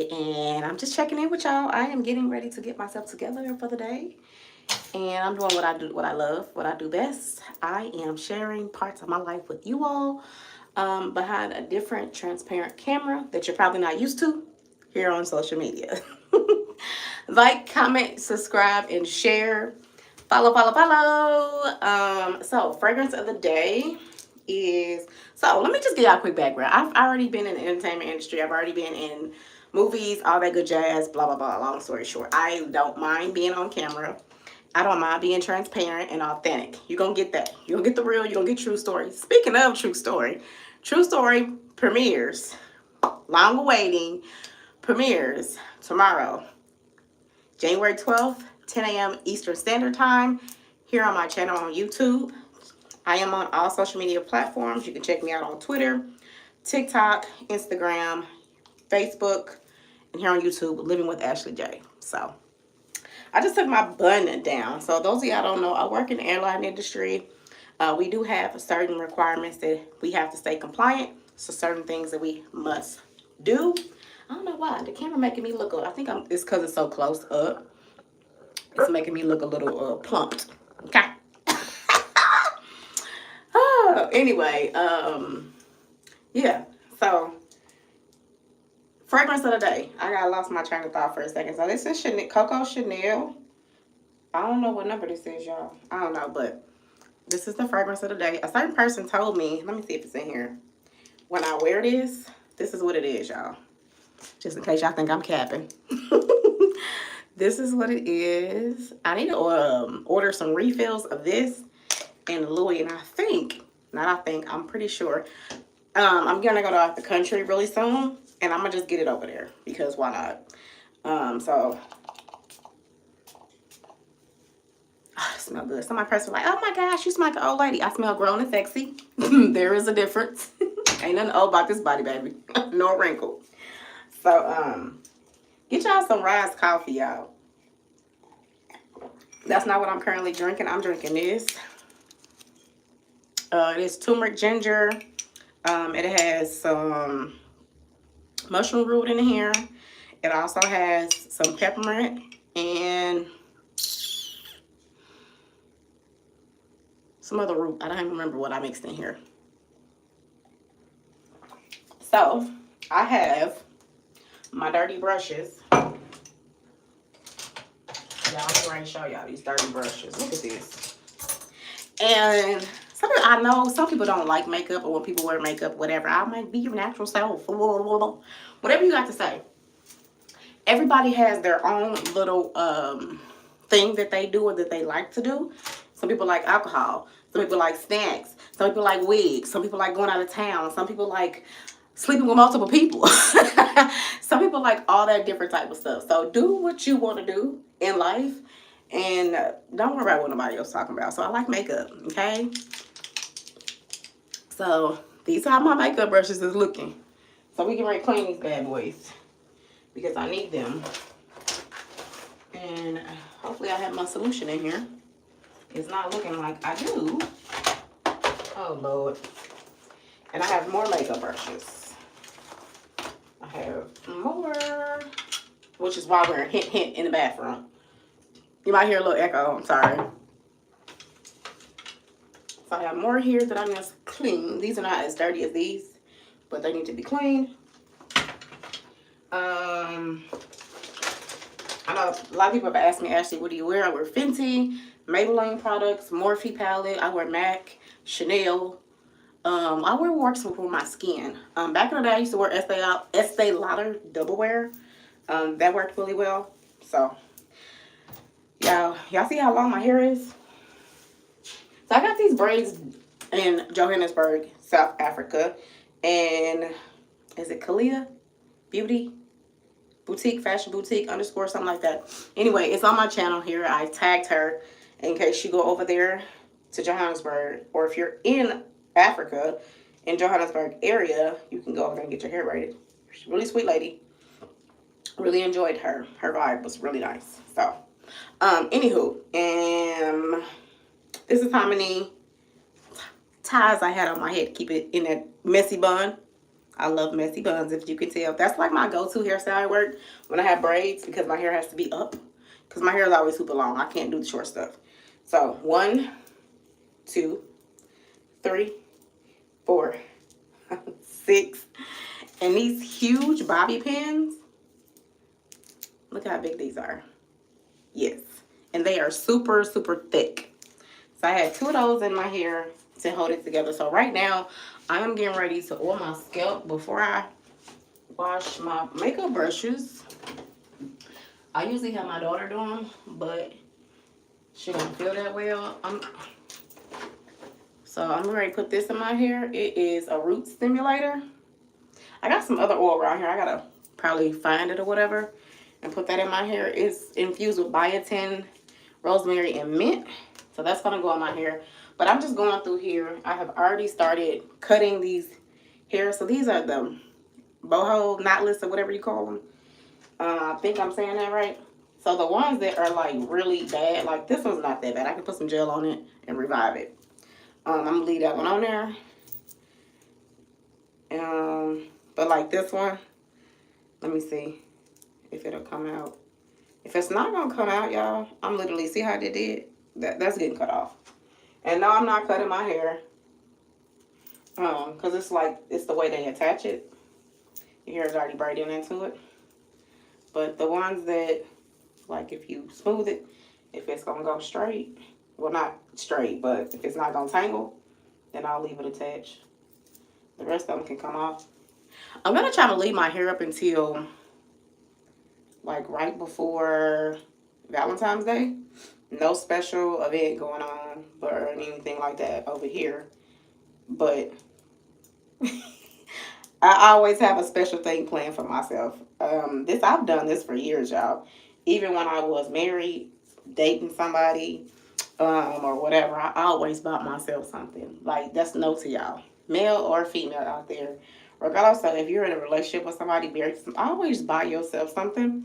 And I'm just checking in with y'all. I am getting ready to get myself together for the day. And I'm doing what I do, what I love, what I do best. I am sharing parts of my life with you all behind a different transparent camera that you're probably not used to here on social media. Like, comment, subscribe, and share. Follow, follow, follow. So fragrance of the day is, so let me just give y'all a quick background. I've already been in the entertainment industry. I've already been in movies, all that good jazz, blah, blah, blah. Long story short, I don't mind being on camera. I don't mind being transparent and authentic. You're going to get that. You're going to get the real. You're going to get true story. Speaking of True Story premieres, long awaiting, premieres tomorrow, January 12th, 10 a.m. Eastern Standard Time, here on my channel on YouTube. I am on all social media platforms. You can check me out on Twitter, TikTok, Instagram, Facebook, and here on YouTube, Living with Ashley J. So I just took my bun down. So those of y'all don't know, I work in the airline industry. We do have certain requirements that we have to stay compliant. So certain things that we must do. I don't know why. The camera making me look, I think it's because it's so close up. It's making me look a little plumped. Okay. Anyway, yeah. So fragrance of the day. I got lost my train of thought for a second. So this is Coco Chanel. I don't know what number this is, y'all. I don't know, but this is the fragrance of the day. A certain person told me, let me see if it's in here. When I wear this, this is what it is, y'all. Just in case y'all think I'm capping. This is what it is. I need to order some refills of this and Louis, and I'm pretty sure. I'm gonna go out the country really soon, and I'm gonna just get it over there because why not? So oh, it smells good. Somebody person like, oh my gosh, you smell like an old lady. I smell grown and sexy. There is a difference. Ain't nothing old about this body, baby. No wrinkle. So get y'all some Rise coffee, y'all. That's not what I'm currently drinking. I'm drinking this. It is turmeric ginger. It has some mushroom root in here. It also has some peppermint and some other root. I don't even remember what I mixed in here. So I have my dirty brushes. Y'all, I'm ready to show y'all these dirty brushes. Look at this. And I know some people don't like makeup, or when people wear makeup, whatever. I might be your natural self. Whatever you got to say. Everybody has their own little thing that they do or that they like to do. Some people like alcohol. Some people like snacks. Some people like wigs. Some people like going out of town. Some people like sleeping with multiple people. Some people like all that different type of stuff. So do what you want to do in life, and don't worry about what nobody else talking about. So I like makeup, okay? So these are how my makeup brushes is looking. So we can ready to clean these bad boys because I need them. And hopefully I have my solution in here. It's not looking like I do. Oh Lord. And I have more makeup brushes. I have more, which is why we're hint hint in the bathroom. You might hear a little echo, I'm sorry. So I have more here that I'm going to clean. These are not as dirty as these, but they need to be cleaned. I know a lot of people have asked me, Ashley, what do you wear? I wear Fenty, Maybelline products, Morphe palette. I wear MAC, Chanel. I wear what works for my skin. Back in the day, I used to wear Estee Lauder Double Wear. That worked really well. So, y'all see how long my hair is? So I got these braids in Johannesburg, South Africa. And is it Kalia Beauty? Boutique, fashion boutique, _ something like that. Anyway, it's on my channel here. I tagged her in case you go over there to Johannesburg, or if you're in Africa, in Johannesburg area, you can go over there and get your hair braided. She's a really sweet lady. Really enjoyed her. Her vibe was really nice. So, anywho, this is how many ties I had on my head to keep it in that messy bun. I love messy buns, if you can tell. That's like my go-to hairstyle at work when I have braids, because my hair has to be up. Because my hair is always super long. I can't do the short stuff. So 1, 2, 3, 4, 6. And these huge bobby pins. Look how big these are. Yes. And they are super, super thick. So I had 2 of those in my hair to hold it together. So right now, I am getting ready to oil my scalp before I wash my makeup brushes. I usually have my daughter do them, but she don't feel that well. So I'm ready to put this in my hair. It is a root stimulator. I got some other oil around here. I gotta probably find it or whatever and put that in my hair. It's infused with biotin, rosemary, and mint. So that's gonna go on my hair. But I'm just going through here. I have already started cutting these hairs. So these are the boho knotless or whatever you call them. I think I'm saying that right. So the ones that are like really bad, like this one's not that bad. I can put some gel on it and revive it. I'm gonna leave that one on there. But like this one, let me see if it'll come out. If it's not gonna come out, y'all, I'm literally, see how they did? That's getting cut off. And no, I'm not cutting my hair. Because it's like, it's the way they attach it. Your hair is already braiding into it. But the ones that, like if you smooth it, if it's gonna go straight, well not straight, but if it's not gonna tangle, then I'll leave it attached. The rest of them can come off. I'm gonna try to leave my hair up until like right before Valentine's Day. No special event going on or anything like that over here. But I always have a special thing planned for myself. I've done this for years, y'all. Even when I was married, dating somebody, or whatever, I always bought myself something. Like, that's no to y'all, male or female out there. Regardless of if you're in a relationship with somebody, married, always buy yourself something.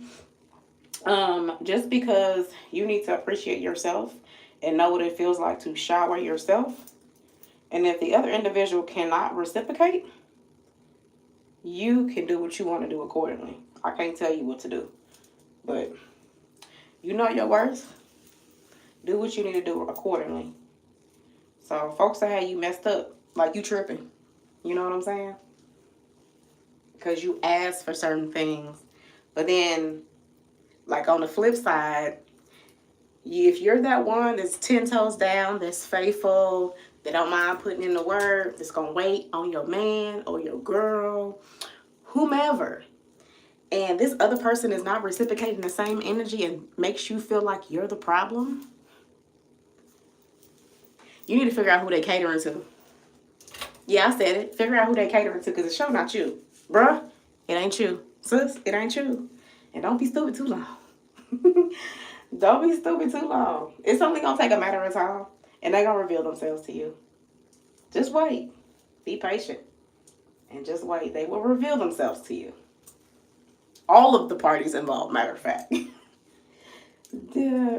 Just because you need to appreciate yourself and know what it feels like to shower yourself. And if the other individual cannot reciprocate, you can do what you want to do accordingly. I can't tell you what to do. But you know your worth. Do what you need to do accordingly. So folks that have you messed up, like you tripping. You know what I'm saying? Because you asked for certain things. But then, like on the flip side, if you're that one that's 10 toes down, that's faithful, that don't mind putting in the work, that's going to wait on your man or your girl, whomever, and this other person is not reciprocating the same energy and makes you feel like you're the problem, you need to figure out who they catering to. Yeah, I said it. Figure out who they catering to, because it's sure not you. Bruh, it ain't you. Sis, it ain't you. And don't be stupid too long. Don't be stupid too long. It's only going to take a matter of time, and they're going to reveal themselves to you. Just wait. Be patient. And just wait. They will reveal themselves to you. All of the parties involved, matter of fact. Yeah,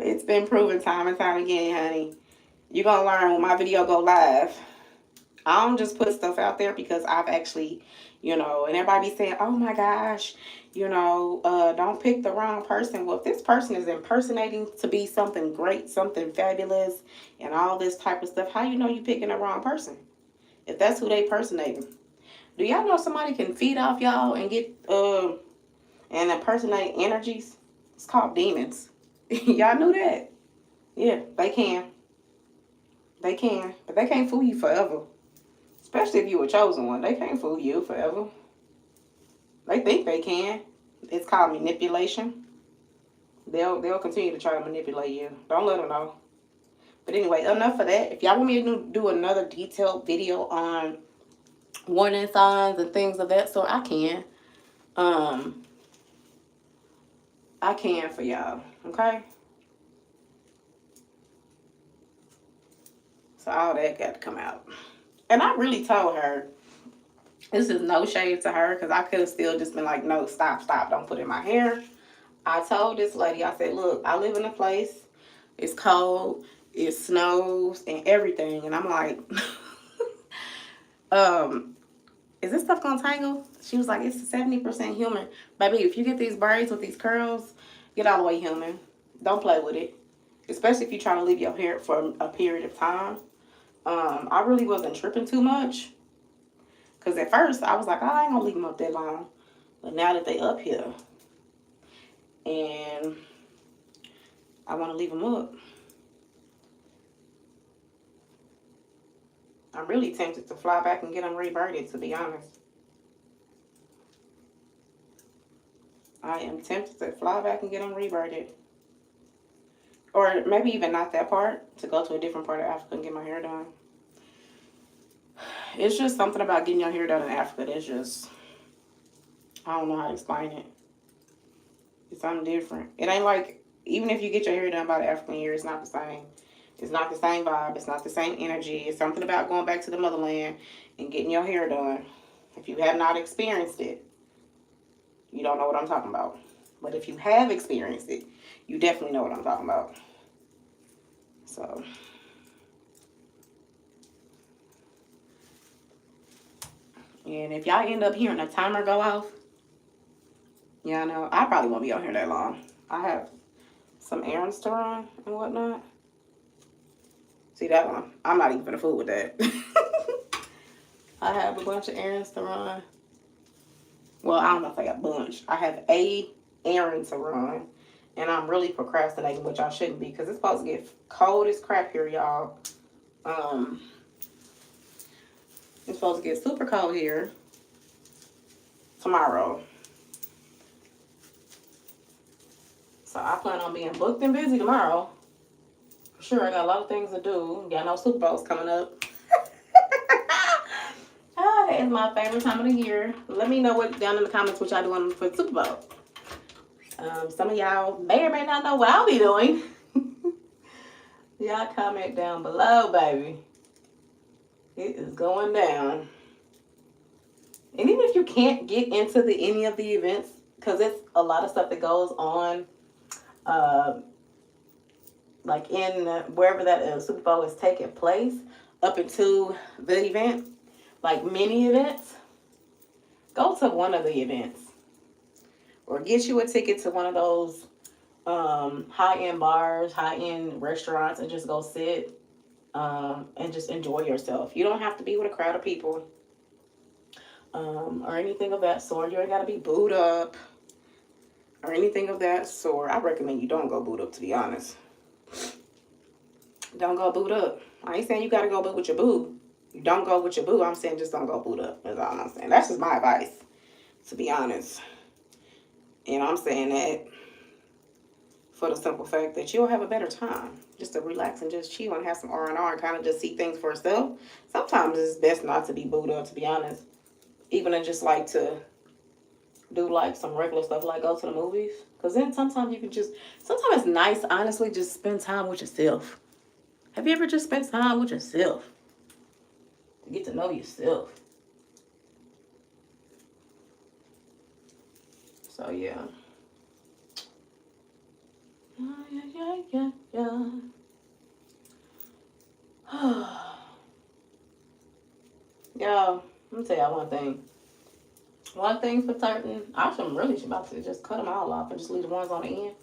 it's been proven time and time again, honey. You're going to learn when my video go live. I don't just put stuff out there because I've actually, and everybody be saying, oh my gosh, don't pick the wrong person. Well, if this person is impersonating to be something great, something fabulous, and all this type of stuff, how you know you picking the wrong person? If that's who they impersonating. Do y'all know somebody can feed off y'all and get, and impersonate energies? It's called demons. Y'all knew that? Yeah, they can. They can. But they can't fool you forever. Especially if you were chosen one. They can't fool you forever. They think they can. It's called manipulation. They'll continue to try to manipulate you. Don't let them know. But anyway, enough of that. If y'all want me to do another detailed video on warning signs and things of that sort, I can. I can for y'all. Okay? So all that got to come out. And I really told her, this is no shade to her, because I could have still just been like, no, stop, don't put it in my hair. I told this lady, I said, look, I live in a place, it's cold, it snows, and everything. And I'm like, is this stuff gonna tangle? She was like, it's 70% human. Baby, if you get these braids with these curls, get all the way human. Don't play with it. Especially if you're trying to leave your hair for a period of time. I really wasn't tripping too much. Because at first, I was like, oh, I ain't gonna leave them up that long. But now that they up here, and I want to leave them up, I'm really tempted to fly back and get them reverted, to be honest. I am tempted to fly back and get them reverted. Or maybe even not that part, to go to a different part of Africa and get my hair done. It's just something about getting your hair done in Africa that's just, I don't know how to explain it. It's something different. It ain't like, even if you get your hair done by the African year, it's not the same. It's not the same vibe. It's not the same energy. It's something about going back to the motherland and getting your hair done. If you have not experienced it, you don't know what I'm talking about. But if you have experienced it, you definitely know what I'm talking about. So, and if y'all end up hearing a timer go off, yeah, I know, I probably won't be on here that long. I have some errands to run and whatnot. See that one? I'm not even gonna fool with that. I have a bunch of errands to run. Well, I don't know if I got a bunch. I have a errand to run. And I'm really procrastinating, which I shouldn't be, because it's supposed to get cold as crap here, y'all. It's supposed to get super cold here tomorrow. So I plan on being booked and busy tomorrow. For sure, I got a lot of things to do. Y'all know Super Bowl's coming up. That is my favorite time of the year. Let me know what down in the comments what y'all doing for the Super Bowl. Some of y'all may or may not know what I'll be doing. Y'all comment down below, baby. It is going down. And even if you can't get into any of the events, because it's a lot of stuff that goes on, like in wherever that Super Bowl is taking place, up into the event, like mini events, go to one of the events. Or get you a ticket to one of those high-end bars, high-end restaurants, and just go sit and just enjoy yourself. You don't have to be with a crowd of people or anything of that sort. You ain't got to be booed up or anything of that sort. I recommend you don't go booed up, to be honest. Don't go booed up. I ain't saying you got to go boo with your boo. You don't go with your boo. I'm saying just don't go booed up. That's all I'm saying. That's just my advice, to be honest. And I'm saying that for the simple fact that you'll have a better time. Just to relax and just chill and have some R&R and kind of just see things for yourself. Sometimes it's best not to be booed up, to be honest. Even to just like to do like some regular stuff, like go to the movies. Because then sometimes you can just, sometimes it's nice, honestly, just spend time with yourself. Have you ever just spent time with yourself? To get to know yourself. So, yeah. Yeah. Y'all, let me tell y'all one thing. One thing for certain, I should about to just cut them all off and just leave the ones on the end.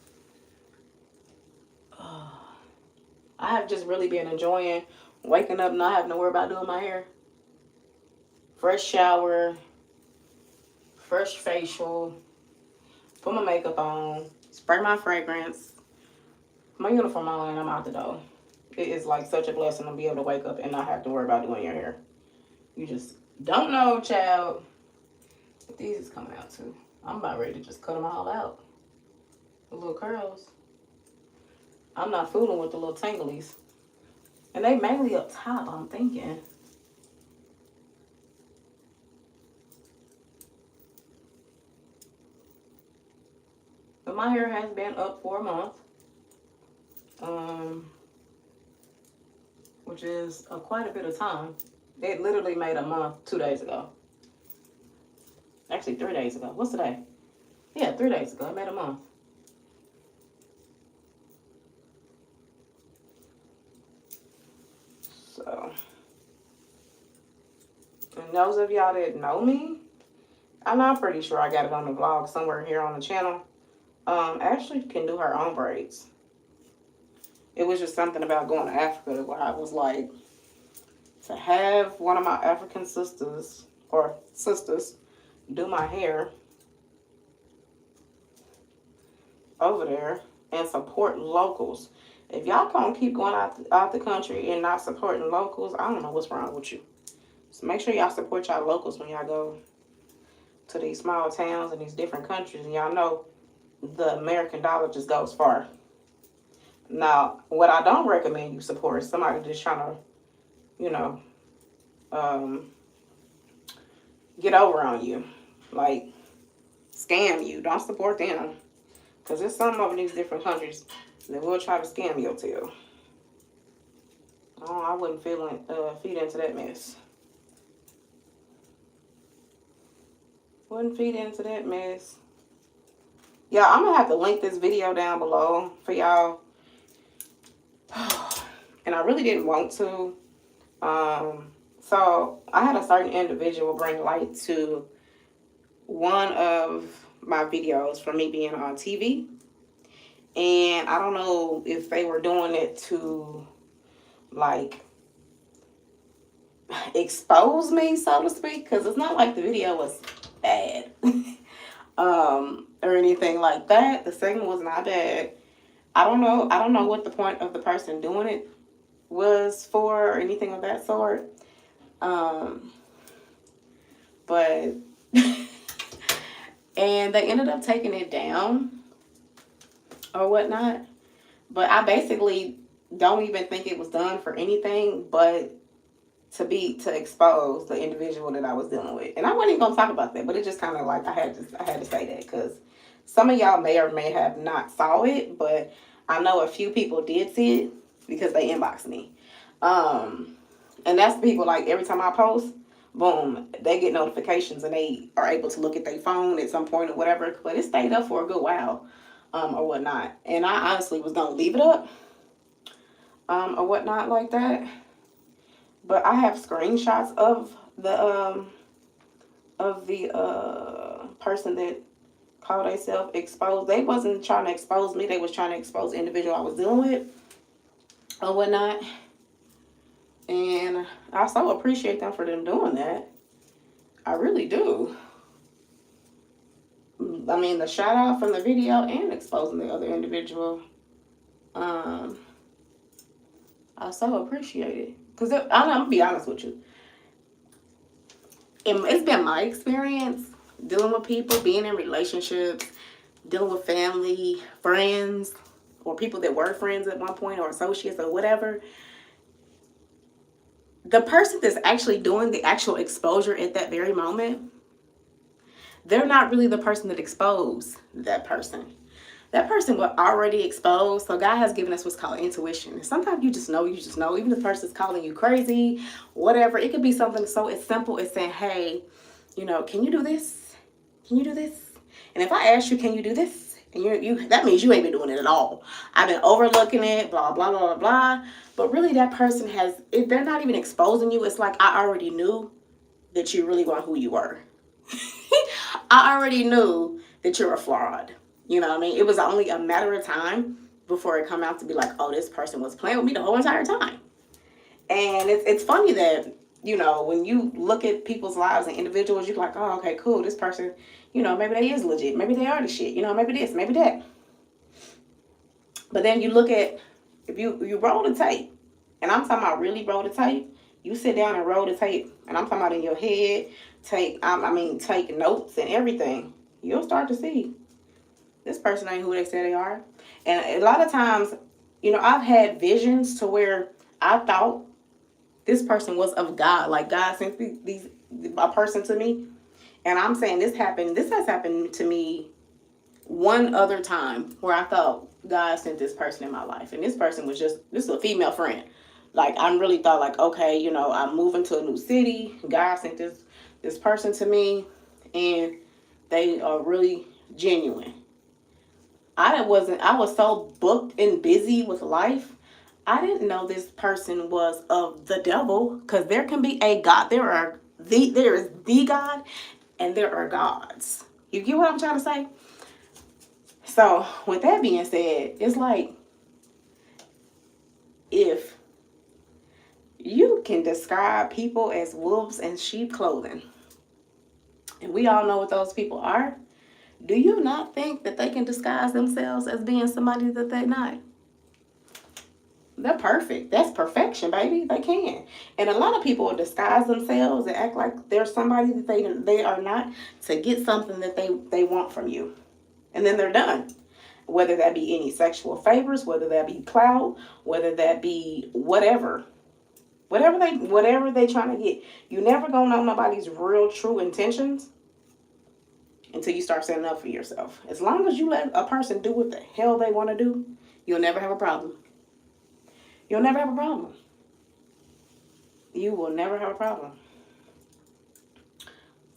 I have just really been enjoying waking up, not having to worry about doing my hair. Fresh shower, fresh facial, put my makeup on, spray my fragrance, my uniform on, and I'm out the door. It is like such a blessing to be able to wake up and not have to worry about doing your hair. You just don't know, child. But these is coming out too. I'm about ready to just cut them all out. The little curls. I'm not fooling with the little tanglies. And they mainly up top, I'm thinking. But my hair has been up for a month. Which is quite a bit of time. It literally made a month 2 days ago. Actually, 3 days ago. What's today? Yeah, 3 days ago. It made a month. So. And those of y'all that know me, I'm pretty sure I got it on the vlog somewhere here on the channel. Ashley can do her own braids. It was just something about going to Africa where I was like, to have one of my African sisters do my hair over there and support locals. If y'all can't keep going out the country and not supporting locals, I don't know what's wrong with you. So make sure y'all support y'all locals when y'all go to these small towns and these different countries. And y'all know the American dollar just goes far. Now, what I don't recommend you support is somebody just trying to, you know, get over on you. Like, scam you. Don't support them. Because there's some of these different countries that will try to scam your tail. Oh, I wouldn't feed into that mess. Wouldn't feed into that mess. Yeah, I'm going to have to link this video down below for y'all. And I really didn't want to. So I had a certain individual bring light to one of my videos for me being on TV. And I don't know if they were doing it to, like, expose me, so to speak. Because it's not like the video was bad. Or anything like that. The segment was not bad. I don't know what the point of the person doing it was for or anything of that sort. But and they ended up taking it down or whatnot. But I basically don't even think it was done for anything but to expose the individual that I was dealing with. And I wasn't even gonna talk about that, but it just kind of like I had to say that because some of y'all may or may have not saw it, but I know a few people did see it because they inboxed me. And that's people like every time I post, boom, they get notifications and they are able to look at their phone at some point or whatever. But it stayed up for a good while, or whatnot. And I honestly was gonna leave it up, or whatnot like that. But I have screenshots of the person that called themselves exposed. They wasn't trying to expose me. They was trying to expose the individual I was dealing with or whatnot. And I so appreciate them for them doing that. I really do. I mean, the shout out from the video and exposing the other individual. I so appreciate it. Because I'm going to be honest with you. It's been my experience dealing with people, being in relationships, dealing with family, friends, or people that were friends at one point or associates or whatever. The person that's actually doing the actual exposure at that very moment, they're not really the person that exposed that person. That person was already exposed. So God has given us what's called intuition. And sometimes you just know. Even if the person's calling you crazy, whatever. It could be something so as simple as saying, hey, you know, can you do this? Can you do this? And if I ask you, can you do this? And you that means you ain't been doing it at all. I've been overlooking it, blah, blah, blah, blah, blah. But really that person if they're not even exposing you, it's like I already knew that you really weren't who you were. I already knew that you're a fraud. You know what I mean? It was only a matter of time before it come out to be like, oh, this person was playing with me the whole entire time. And it's funny that, you know, when you look at people's lives and individuals, you're like, oh, okay, cool. This person, you know, maybe they is legit. Maybe they are the shit. You know, maybe this, maybe that. But then you look at, if you roll the tape, and I'm talking about really roll the tape, you sit down and roll the tape, and I'm talking about in your head, take notes and everything, you'll start to see this person ain't who they say they are. And a lot of times, you know, I've had visions to where I thought this person was of God. Like God sent a person to me. And I'm saying this has happened to me one other time where I thought God sent this person in my life. And this person was this is a female friend. Like I really thought like, okay, you know, I'm moving to a new city. God sent this person to me and they are really genuine. I was so booked and busy with life. I didn't know this person was of the devil, because there can be a God. There There is the God, and there are gods. You get what I'm trying to say? So, with that being said, it's like, if you can describe people as wolves in sheep clothing, and we all know what those people are, do you not think that they can disguise themselves as being somebody that they're not? They're perfect. That's perfection, baby. They can. And a lot of people will disguise themselves and act like they're somebody that they are not, to get something that they want from you. And then they're done. Whether that be any sexual favors, whether that be clout, whether that be whatever. Whatever they trying to get. You never gonna know nobody's real true intentions until you start setting up for yourself. As long as you let a person do what the hell they want to do, you'll never have a problem. You'll never have a problem. You will never have a problem.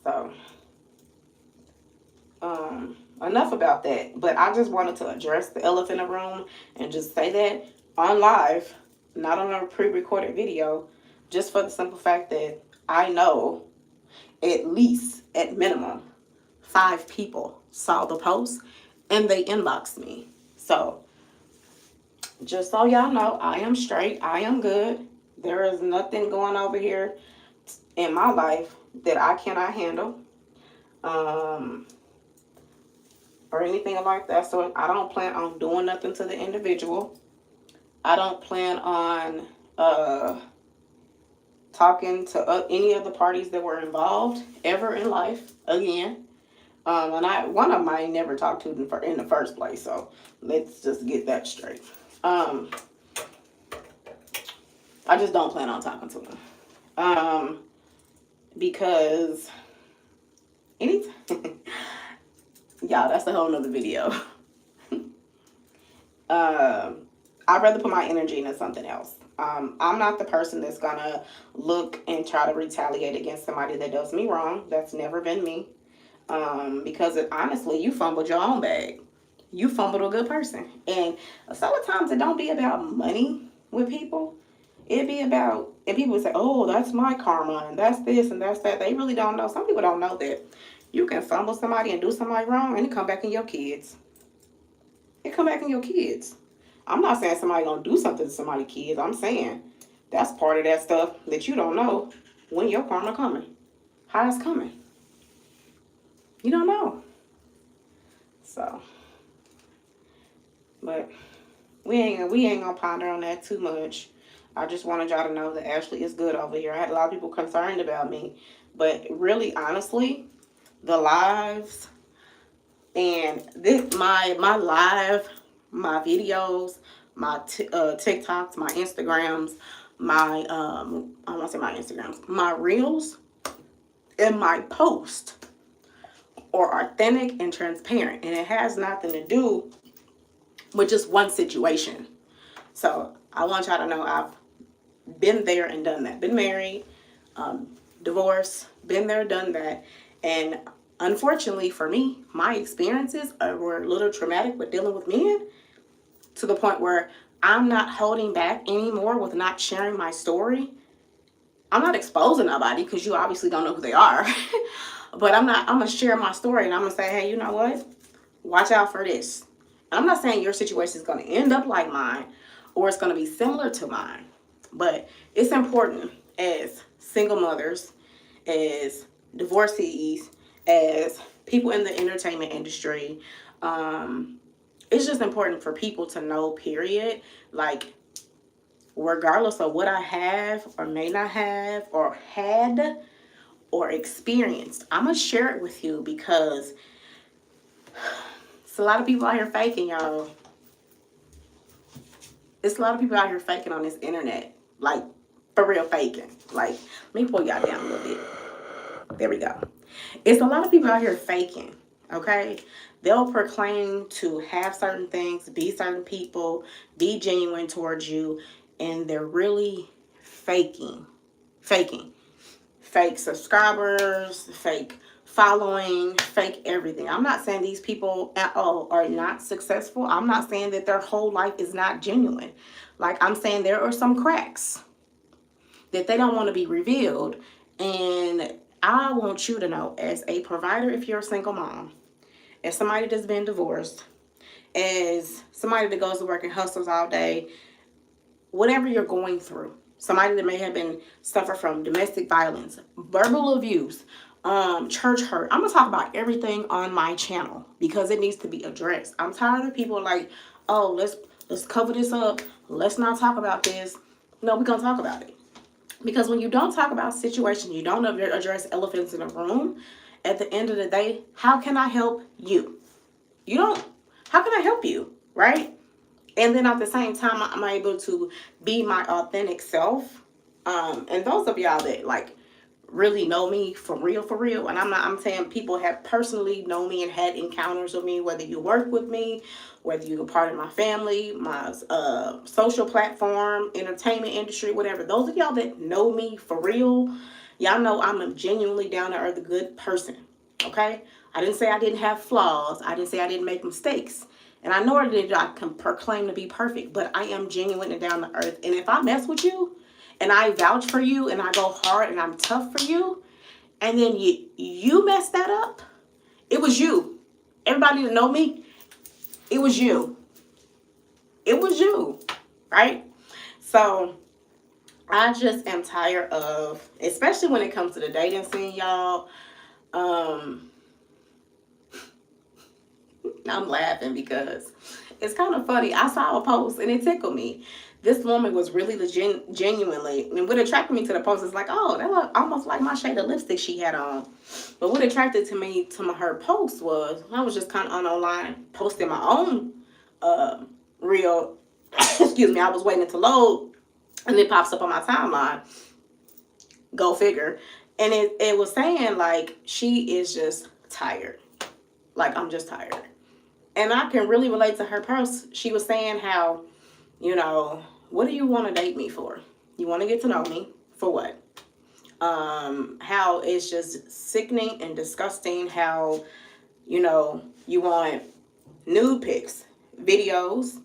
So, enough about that. But I just wanted to address the elephant in the room and just say that on live, not on a pre-recorded video, just for the simple fact that I know at least, at minimum, 5 people saw the post and they inboxed me. So, just so y'all know, I am straight. I am good. There is nothing going over here in my life that I cannot handle. Or anything like that. So I don't plan on doing nothing to the individual. I don't plan on talking to any of the parties that were involved ever in life again. And one of them I never talked to in the first place. So let's just get that straight. I just don't plan on talking to them. Because anytime, y'all, that's a whole nother video. I'd rather put my energy into something else. I'm not the person that's gonna look and try to retaliate against somebody that does me wrong. That's never been me. Because honestly, you fumbled your own bag. You fumbled a good person. And some of the times it don't be about money with people. It be about, and people say, oh, that's my karma, and that's this, and that's that. They really don't know. Some people don't know that you can fumble somebody and do somebody wrong, and it come back in your kids. It come back in your kids. I'm not saying somebody gonna do something to somebody's kids. I'm saying that's part of that stuff that you don't know when your karma coming. How it's coming. You don't know. So, but we ain't gonna ponder on that too much. I just wanted y'all to know that Ashley is good over here. I had a lot of people concerned about me, but really, honestly, the lives and my live, my videos, my TikToks, my Instagrams, my I want to say my Instagrams, my reels, and my post are authentic and transparent, and it has nothing to do with just one situation. So I want y'all to know I've been there and done that. Been married, divorced, been there, done that. And unfortunately for me, my experiences were a little traumatic with dealing with men, to the point where I'm not holding back anymore with not sharing my story. I'm not exposing nobody, because you obviously don't know who they are. But I'm going to share my story, and I'm going to say, hey, you know what? Watch out for this. And I'm not saying your situation is going to end up like mine, or it's going to be similar to mine. But it's important as single mothers, as divorcees, as people in the entertainment industry. It's just important for people to know, period. Like, regardless of what I have or may not have or had or experienced, I'm going to share it with you, because it's a lot of people out here faking, y'all. It's a lot of people out here faking on this internet. Like, for real faking. Like, let me pull y'all down a little bit. There we go. It's a lot of people out here faking, okay? They'll proclaim to have certain things, be certain people, be genuine towards you, and they're really faking. Fake subscribers, fake following, fake everything. I'm not saying these people at all are not successful. I'm not saying that their whole life is not genuine. Like, I'm saying there are some cracks that they don't want to be revealed, And I want you to know, as a provider, if you're a single mom, as somebody that's been divorced, as somebody that goes to work and hustles all day, whatever you're going through, somebody that may have been suffer from domestic violence, verbal abuse, church hurt. I'm gonna talk about everything on my channel because it needs to be addressed. I'm tired of people like, oh, let's cover this up. Let's not talk about this. No, we're gonna talk about it. Because when you don't talk about situations, you don't address elephants in the room, at the end of the day, how can I help you? You don't, how can I help you, right? And then at the same time, I'm able to be my authentic self. And those of y'all that like really know me for real, and I'm saying people have personally known me and had encounters with me, whether you work with me, whether you're a part of my family, my social platform, entertainment industry, whatever. Those of y'all that know me for real, y'all know I'm a genuinely down to earth, good person. Okay? I didn't say I didn't have flaws. I didn't say I didn't make mistakes. And I know that I can proclaim to be perfect, but I am genuine and down to earth. And if I mess with you, and I vouch for you, and I go hard, and I'm tough for you, and then you mess that up, it was you. Everybody that know me, it was you. It was you, right? So I just am tired of, especially when it comes to the dating scene, y'all. I'm laughing because it's kind of funny. I saw a post and it tickled me. This woman was really genuinely, and what attracted me to the post is like, oh, that looked almost like my shade of lipstick she had on. But what attracted to me to her post was, I was just kind of on online posting my own reel. Excuse me, I was waiting to load, and it pops up on my timeline. Go figure. And it was saying like, she is just tired. Like, I'm just tired. And I can really relate to her post. She was saying how, you know, what do you want to date me for? You want to get to know me for what? How it's just sickening and disgusting how, you know, you want nude pics, videos,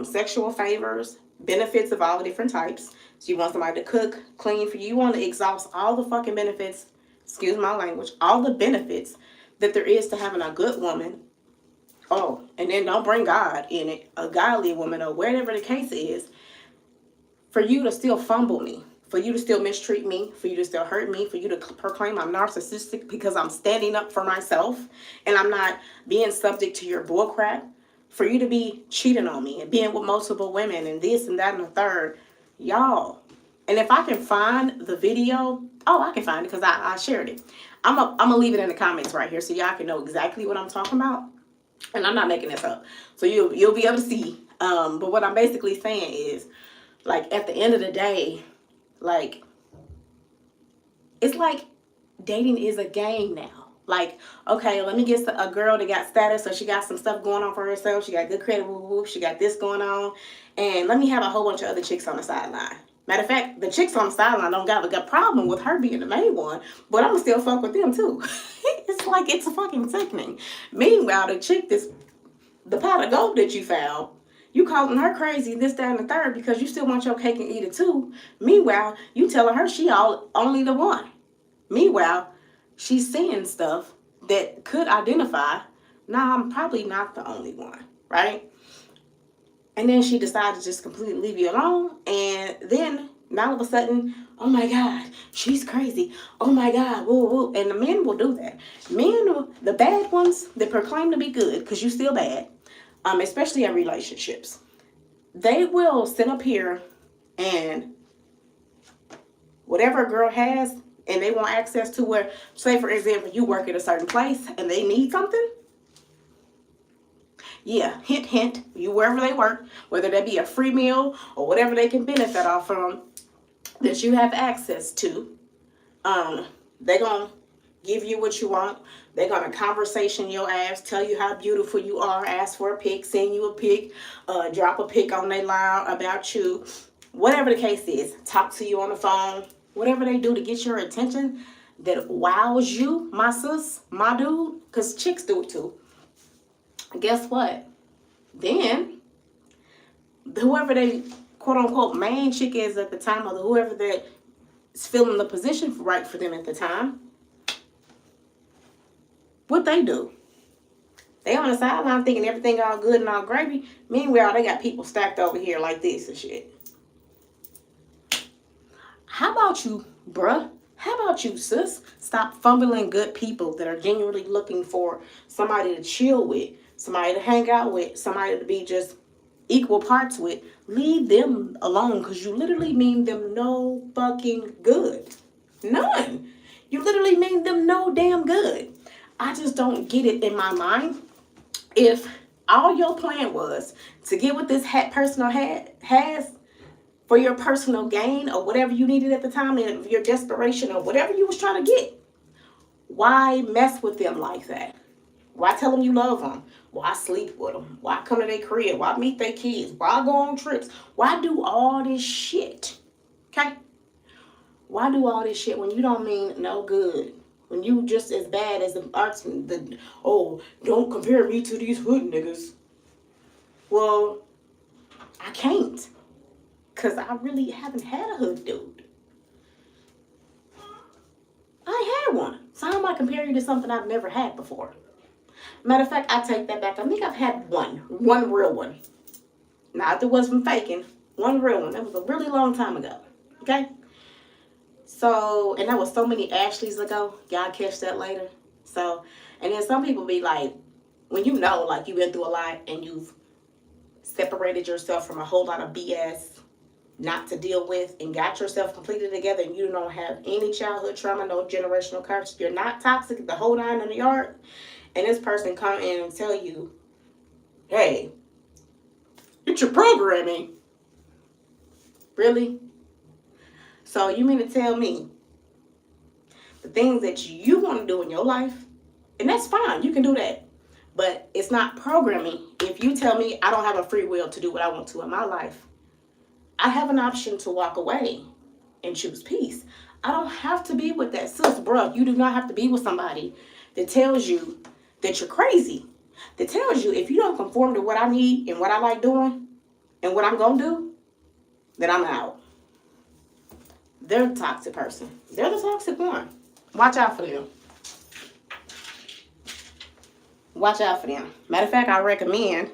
sexual favors, benefits of all the different types. So you want somebody to cook, clean for you. You want to exhaust all the fucking benefits, excuse my language, all the benefits that there is to having a good woman. Oh, and then don't bring God in it, a godly woman or whatever the case is, for you to still fumble me, for you to still mistreat me, for you to still hurt me, for you to proclaim I'm narcissistic because I'm standing up for myself and I'm not being subject to your bullcrap, for you to be cheating on me and being with multiple women and this and that and the third. Y'all, and if I can find the video, I can find it because I shared it. I'm gonna leave it in the comments right here so y'all can know exactly what I'm talking about. And I'm not making this up. So you'll be able to see. But what I'm basically saying is, like, at the end of the day, like, it's like dating is a game now. Like, okay, let me get a girl that got status, so she got some stuff going on for herself. She got good credit, she got this going on. And let me have a whole bunch of other chicks on the sideline. Matter of fact, the chicks on the sideline don't got a problem with her being the main one, but I'm gonna still fuck with them too. It's like, it's a fucking sickening. Meanwhile, the chick that's the pot of gold that you found, you calling her crazy, this, that, and the third, because you still want your cake and eat it too. Meanwhile, you telling her she only the one. Meanwhile, she's seeing stuff that could identify, nah, I'm probably not the only one, right? And then she decides to just completely leave you alone. And then now all of a sudden, oh my God, she's crazy. Oh my God, woo, woo. And the men will do that. Men, the bad ones that proclaim to be good, because you still bad, especially in relationships, they will sit up here and whatever a girl has, and they want access to where, say for example, you work at a certain place and they need something. Yeah, hint, hint, you wherever they work, whether that be a free meal or whatever they can benefit off from that you have access to, they're going to give you what you want. They're going to conversation your ass, tell you how beautiful you are, ask for a pic, send you a pic, drop a pic on their line about you, whatever the case is, talk to you on the phone, whatever they do to get your attention that wows you, my sis, my dude, because chicks do it too. Guess what? Then, whoever they quote unquote main chick is at the time, or whoever that feeling the position right for them at the time, what they do? They on the sideline thinking everything all good and all gravy. Meanwhile, they got people stacked over here like this and shit. How about you, bruh? How about you, sis? Stop fumbling good people that are genuinely looking for somebody to chill with, somebody to hang out with, somebody to be just equal parts with. Leave them alone, because you literally mean them no fucking good. None. You literally mean them no damn good. I just don't get it in my mind. If all your plan was to get what this personal has for your personal gain or whatever you needed at the time, and your desperation or whatever you was trying to get, why mess with them like that? Why tell them you love them? Why sleep with them? Why come to their crib? Why meet their kids? Why go on trips? Why do all this shit? Okay? Why do all this shit when you don't mean no good? When you just as bad as the arts and don't compare me to these hood niggas. Well, I can't. Because I really haven't had a hood dude. I ain't had one. So how am I comparing you to something I've never had before? Matter of fact, I take that back. I think I've had one real one. Not that was from faking. One real one. That was a really long time ago. Okay? So, and that was so many Ashleys ago. Y'all catch that later. So, and then some people be like, when you know, like you've been through a lot and you've separated yourself from a whole lot of BS not to deal with and got yourself completely together and you don't have any childhood trauma, no generational curse, you're not toxic, the whole nine in the yard, and this person come in and tell you, hey, it's your programming. Really? So you mean to tell me the things that you want to do in your life, and that's fine, you can do that, but it's not programming. If you tell me I don't have a free will to do what I want to in my life, I have an option to walk away and choose peace. I don't have to be with that. Sis, bruh, you do not have to be with somebody that tells you that you're crazy. That tells you if you don't conform to what I need and what I like doing and what I'm going to do, then I'm out. They're the toxic person. They're the toxic one. Watch out for them. Watch out for them. Matter of fact, I recommend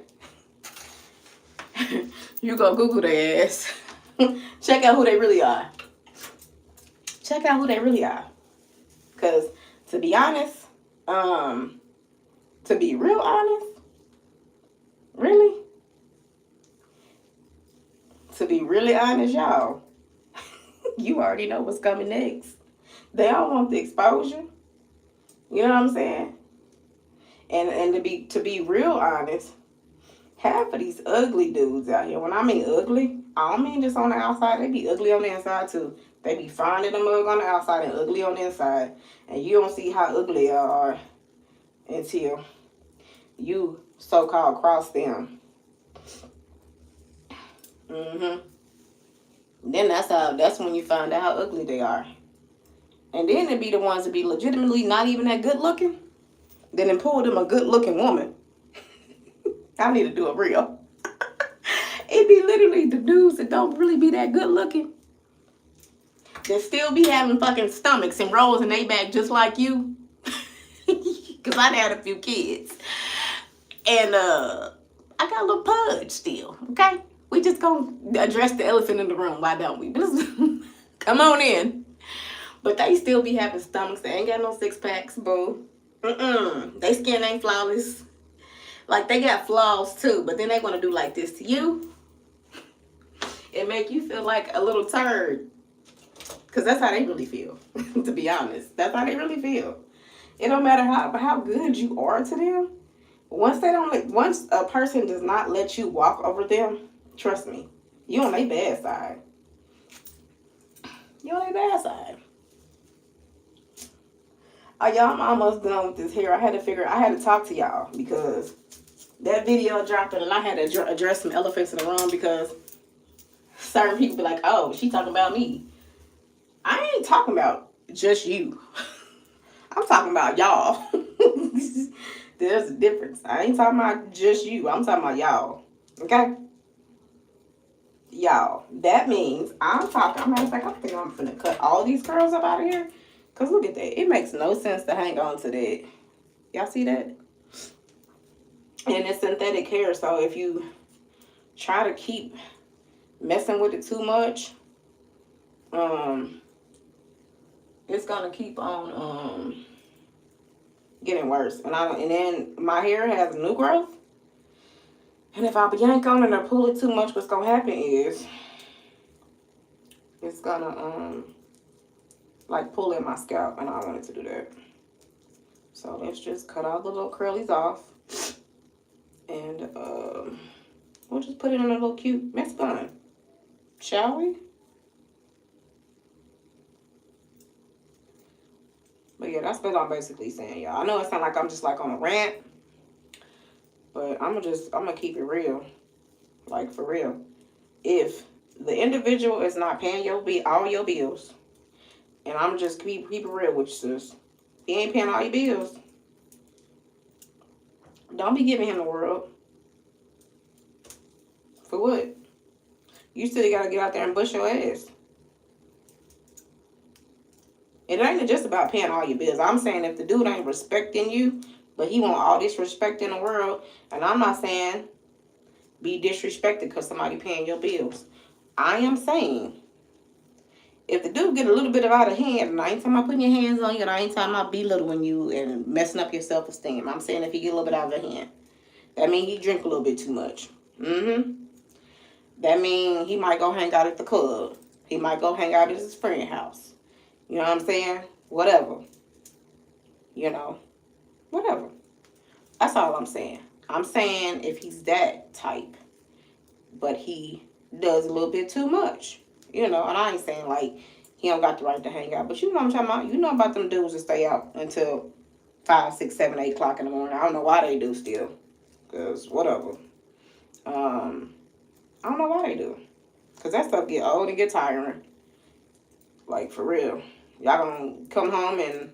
you go Google their ass. Check out who they really are. Check out who they really are. Because to be honest, to be real honest, really, to be really honest, y'all, you already know what's coming next. They all want the exposure. You know what I'm saying? And to be real honest, half of these ugly dudes out here, when I mean ugly, I don't mean just on the outside. They be ugly on the inside too. They be fine in the mug on the outside and ugly on the inside. And you don't see how ugly they are until you so-called cross them. Then that's when you find out how ugly they are. And then it'd be the ones that be legitimately not even that good looking. Then pull them a good looking woman. I need to do a reel. It be literally the dudes that don't really be that good looking, that still be having fucking stomachs and rolls in their back just like you. Because I had a few kids. And I got a little pudge still, okay? We just gonna address the elephant in the room, why don't we? Come on in. But they still be having stomachs. They ain't got no six packs, boo. They skin ain't flawless. Like, they got flaws too, but then they want to do like this to you. It make you feel like a little turd. Because that's how they really feel, to be honest. That's how they really feel. It don't matter how good you are to them. Once a person does not let you walk over them, trust me, you on their bad side. You on their bad side. Y'all, I'm almost done with this here. I had to talk to y'all because that video dropped and I had to address some elephants in the room because certain people be like, oh, she talking about me. I ain't talking about just you. I'm talking about y'all. There's a difference. I ain't talking about just you. I'm talking about y'all. Okay? Y'all, that means I'm finna cut all these curls up out of here. Because look at that. It makes no sense to hang on to that. Y'all see that? And it's synthetic hair. So if you try to keep messing with it too much, it's going to keep on getting worse. And then my hair has new growth. And if I yank on it or pull it too much, what's going to happen is it's going to like pull in my scalp, and I don't want it to do that. So let's just cut all the little curlies off, and we'll just put it in a little cute mess bun, shall we? But yeah, that's what I'm basically saying, y'all. I know it sounds like I'm just like on a rant, but I'm gonna keep it real, like for real. If the individual is not paying all your bills, and I'm just keep it real with you, sis. He ain't paying all your bills. Don't be giving him the world. For what? You still gotta get out there and bust your ass. It ain't just about paying all your bills. I'm saying if the dude ain't respecting you, but he want all this respect in the world, and I'm not saying be disrespected because somebody paying your bills. I am saying if the dude get a little bit out of hand, and I ain't talking about putting your hands on you, and I ain't talking about belittling you and messing up your self-esteem. I'm saying if he get a little bit out of hand, that mean he drink a little bit too much. That mean he might go hang out at the club. He might go hang out at his friend's house. You know what I'm saying? Whatever. You know, whatever. That's all I'm saying. I'm saying if he's that type, but he does a little bit too much. You know, and I ain't saying like he don't got the right to hang out, but you know what I'm talking about. You know about them dudes that stay out until 5, 6, 7, 8 o'clock in the morning. I don't know why they do still, cause whatever. I don't know why they do, cause that stuff get old and get tiring. Like for real, y'all gonna come home and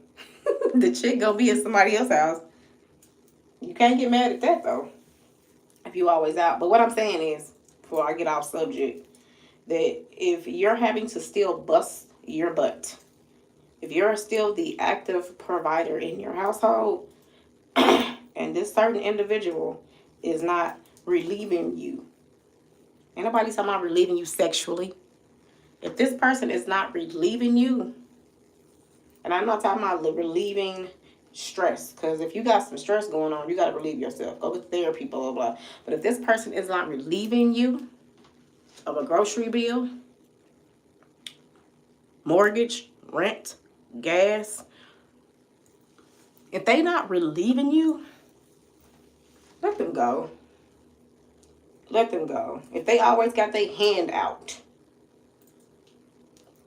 the chick gonna be at somebody else's house. You can't get mad at that though, if you always out. But what I'm saying is, before I get off subject, that if you're having to still bust your butt, if you're still the active provider in your household, and this certain individual is not relieving you, ain't nobody talking about relieving you sexually. If this person is not relieving you, and I'm not talking about relieving stress, because if you got some stress going on, you got to relieve yourself. Go to therapy, blah, blah, blah. But if this person is not relieving you of a grocery bill, mortgage, rent, gas, if they not relieving you, let them go. Let them go. If they always got their hand out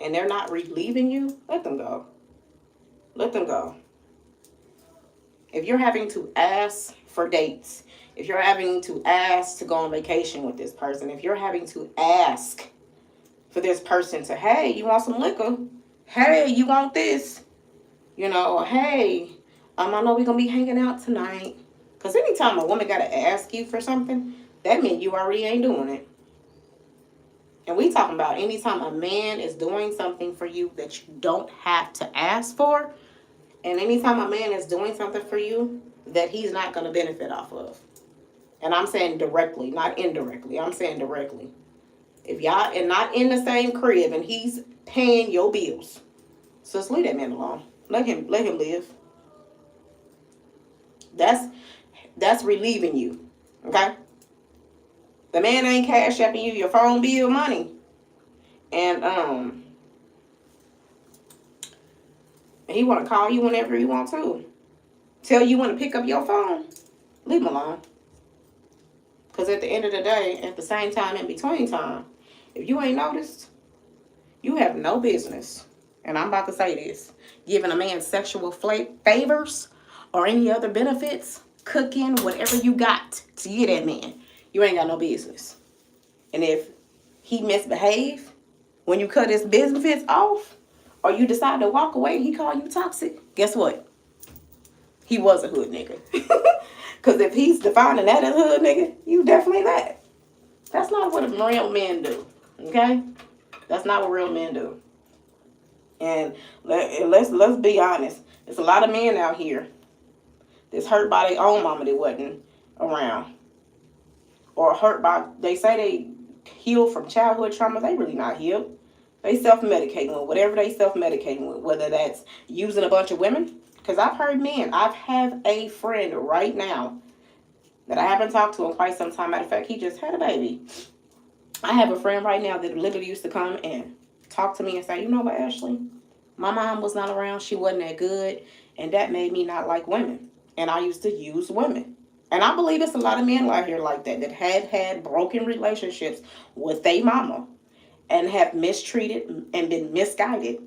and they're not relieving you, let them go. Let them go. If you're having to ask for dates, if you're having to ask to go on vacation with this person, if you're having to ask for this person to, hey, you want some liquor? Hey, you want this? You know, hey, I know we're going to be hanging out tonight. Because anytime a woman got to ask you for something, that means you already ain't doing it. And we talking about anytime a man is doing something for you that you don't have to ask for, and anytime a man is doing something for you that he's not going to benefit off of. And I'm saying directly, not indirectly. I'm saying directly. If y'all are not in the same crib and he's paying your bills, so just leave that man alone. Let him live. That's relieving you. Okay? The man ain't cash apping you your phone bill money. And he want to call you whenever he want to. Tell you when to pick up your phone. Leave him alone. Because at the end of the day, at the same time, in between time, if you ain't noticed, you have no business, and I'm about to say this, giving a man sexual favors or any other benefits, cooking, whatever you got to get that man, you ain't got no business. And if he misbehave when you cut his benefits off, or you decide to walk away and he call you toxic, guess what? He was a hood nigga. Because if he's defining that as hood nigga, you definitely that. That's not what a real man do. Okay? That's not what real men do. And let's be honest. There's a lot of men out here that's hurt by their own mama that wasn't around. Or hurt by, they say they healed from childhood trauma. They really not healed. They self-medicating with whatever they self-medicating with. Whether that's using a bunch of women. Because I've heard men. I have a friend right now that I haven't talked to in quite some time. Matter of fact, he just had a baby. I have a friend right now that literally used to come and talk to me and say, you know what, Ashley? My mom was not around. She wasn't that good. And that made me not like women. And I used to use women. And I believe it's a lot of men out here like that had broken relationships with their mama and have mistreated and been misguided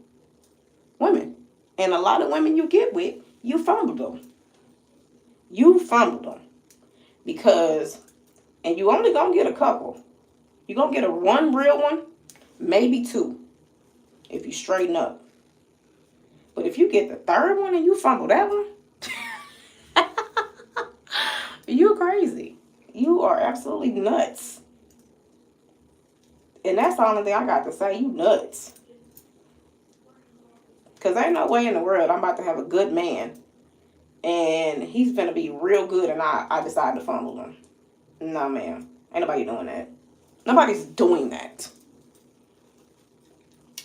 women. And a lot of women you get with, you fumbled them. You fumbled them. Because, and you only gonna get a couple. You're gonna get one real one, maybe two, if you straighten up. But if you get the third one and you fumble that one, you're crazy. You are absolutely nuts. And that's the only thing I got to say. You nuts. Because ain't no way in the world I'm about to have a good man and he's going to be real good and I decide to fumble him. No, ma'am. Ain't nobody doing that. Nobody's doing that.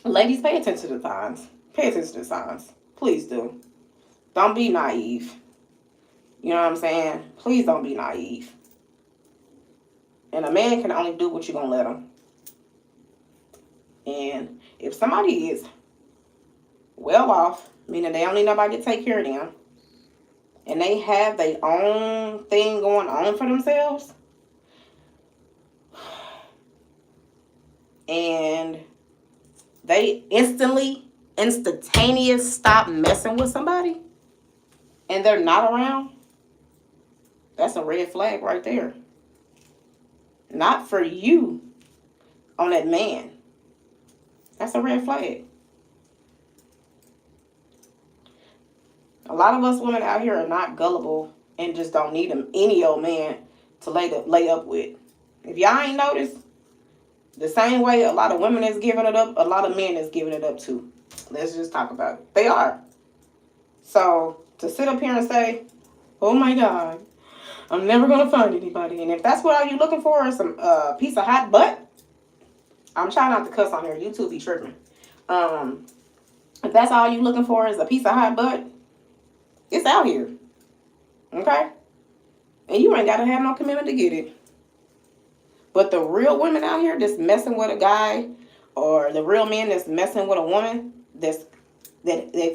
Ladies, pay attention to the signs. Pay attention to the signs. Please do. Don't be naive. You know what I'm saying? Please don't be naive. And a man can only do what you're going to let him. And if somebody is well off, meaning they don't need nobody to take care of them, and they have their own thing going on for themselves, and they instantaneous stop messing with somebody, and they're not around, that's a red flag right there. Not for you on that man. That's a red flag. A lot of us women out here are not gullible and just don't need any old man to lay up with. If y'all ain't noticed, the same way a lot of women is giving it up, a lot of men is giving it up too. Let's just talk about it. They are. So to sit up here and say, oh my God, I'm never going to find anybody. And if that's what all you're looking for is some piece of hot butt, I'm trying not to cuss on here. YouTube be tripping. If that's all you're looking for is a piece of hot butt, it's out here. Okay? And you ain't got to have no commitment to get it. But the real women out here that's messing with a guy, or the real men that's messing with a woman that's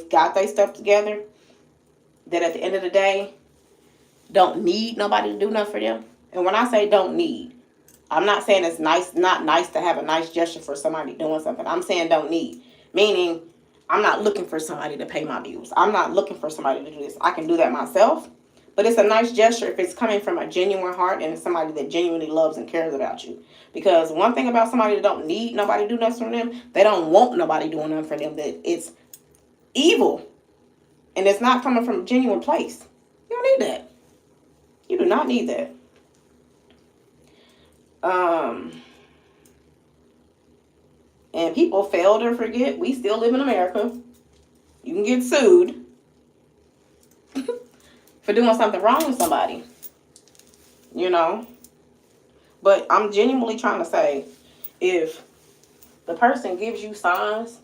got their stuff together, that at the end of the day don't need nobody to do nothing for them. And when I say don't need, I'm not saying it's not nice to have a nice gesture for somebody doing something. I'm saying don't need. Meaning, I'm not looking for somebody to pay my bills. I'm not looking for somebody to do this. I can do that myself. But it's a nice gesture if it's coming from a genuine heart and it's somebody that genuinely loves and cares about you. Because one thing about somebody that don't need nobody to do nothing for them, they don't want nobody doing nothing for them, that it's evil. And it's not coming from a genuine place. You don't need that. You do not need that. And people fail to forget we still live in America. You can get sued for doing something wrong with somebody. You know? But I'm genuinely trying to say, if the person gives you signs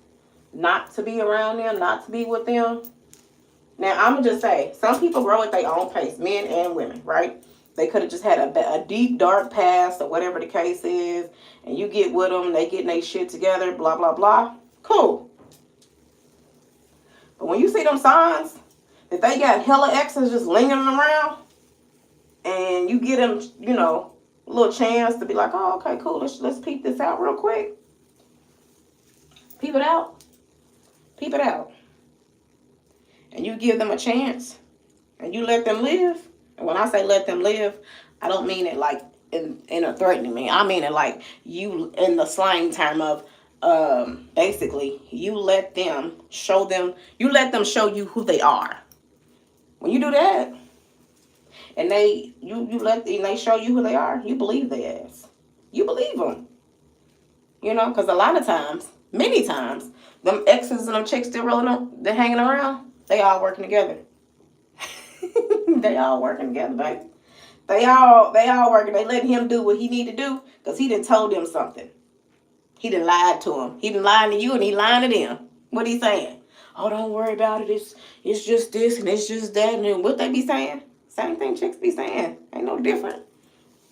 not to be around them, not to be with them. Now, I'm going to just say, some people grow at their own pace, men and women, right? They could have just had a deep, dark past or whatever the case is, and you get with them, they getting their shit together, blah, blah, blah. Cool. But when you see them signs that they got hella exes just lingering around, and you get them, you know, a little chance to be like, oh, okay, cool, let's peep this out real quick. Peep it out. Peep it out. And you give them a chance, and you let them live. And when I say let them live, I don't mean it like in a threatening manner. I mean it like you, in the slang term of, basically, you let them show you who they are. When you do that, and they show you who they are, you believe their ass. You believe them. You know, because a lot of times, many times, them exes and them chicks still rolling up, they're hanging around, they all working together. They all working together, baby. They all working. They letting him do what he need to do because he done told them something. He done lied to him. He done lying to you and he lying to them. What he saying? Oh, don't worry about it. It's just this and it's just that. And then what they be saying? Same thing chicks be saying. Ain't no different.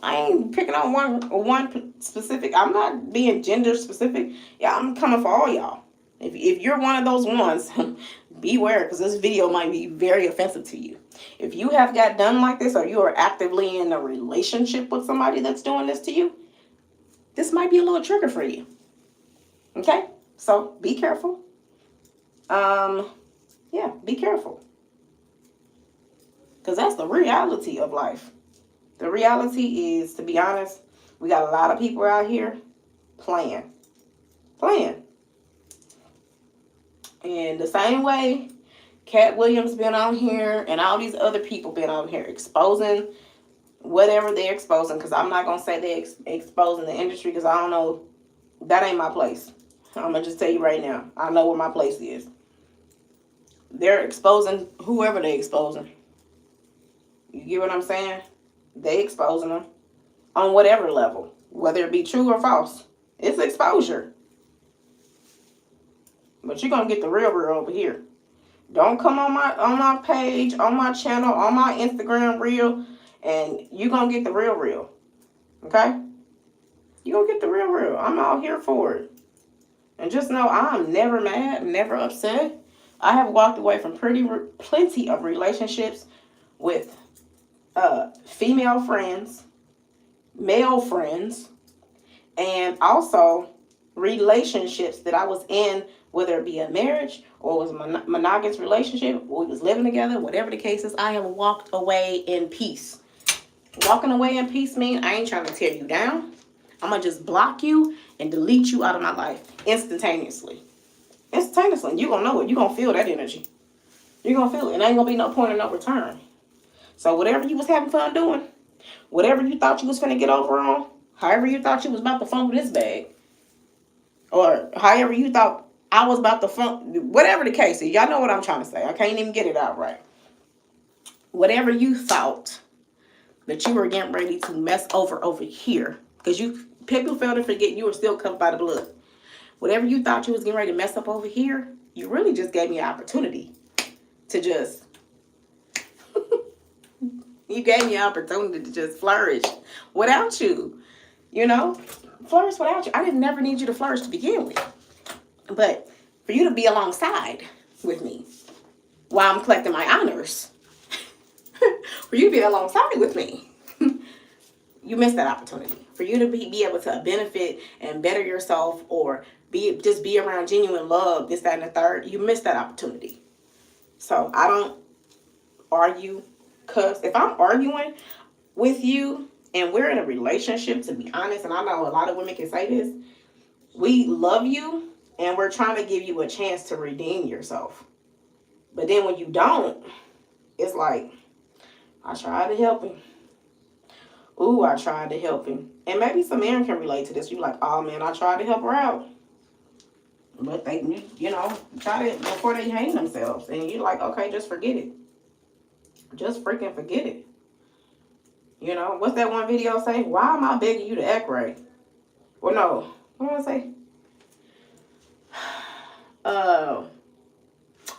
I ain't picking on one specific. I'm not being gender specific. Yeah, I'm coming for all y'all. If you're one of those ones, beware, because this video might be very offensive to you. If you have got done like this, or you are actively in a relationship with somebody that's doing this to you, this might be a little trigger for you. Okay? So be careful. Yeah, be careful. Because that's the reality of life. The reality is, to be honest, we got a lot of people out here playing. And the same way Cat Williams been on here and all these other people been on here exposing whatever they're exposing, because I'm not going to say they're exposing the industry because I don't know. That ain't my place. I'm going to just tell you right now. I know where my place is. They're exposing whoever they're exposing. You get what I'm saying? They exposing them on whatever level, whether it be true or false. It's exposure. But you're going to get the real over here. Don't come on my page, on my channel, on my Instagram reel, and you're going to get the real. Okay? You're going to get the real. I'm out here for it. And just know I'm never mad, never upset. I have walked away from plenty of relationships with female friends, male friends, and also relationships that I was in, whether it be a marriage or it was a monogamous relationship, or we was living together, whatever the case is, I have walked away in peace. Walking away in peace means I ain't trying to tear you down. I'm going to just block you and delete you out of my life instantaneously. Instantaneously. You're going to know it. You're going to feel that energy. You're going to feel it. And ain't going to be no point of no return. So whatever you was having fun doing, whatever you thought you was going to get over on, however you thought you was about to fumble this bag, or however you thought I was about to whatever the case is, y'all know what I'm trying to say. I can't even get it out right. Whatever you thought that you were getting ready to mess over here, because people fail to forget you were still covered by the blood. Whatever you thought you was getting ready to mess up over here, you really just gave me an opportunity to just, you gave me an opportunity to just flourish without you, flourish without you. I didn't never need you to flourish to begin with. But for you to be alongside with me while I'm collecting my honors, for you to be alongside with me, you missed that opportunity. For you to be able to benefit and better yourself, or just be around genuine love, this, that, and the third, you missed that opportunity. So I don't argue, because if I'm arguing with you and we're in a relationship, to be honest, and I know a lot of women can say this, we love you and we're trying to give you a chance to redeem yourself. But then when you don't, it's like, I tried to help him. Ooh, I tried to help him. And maybe some men can relate to this. You're like, oh man, I tried to help her out. But they, try to, before they hang themselves. And you're like, okay, just forget it. Just freaking forget it. What's that one video say? Why am I begging you to act right? Well, no. What do I say?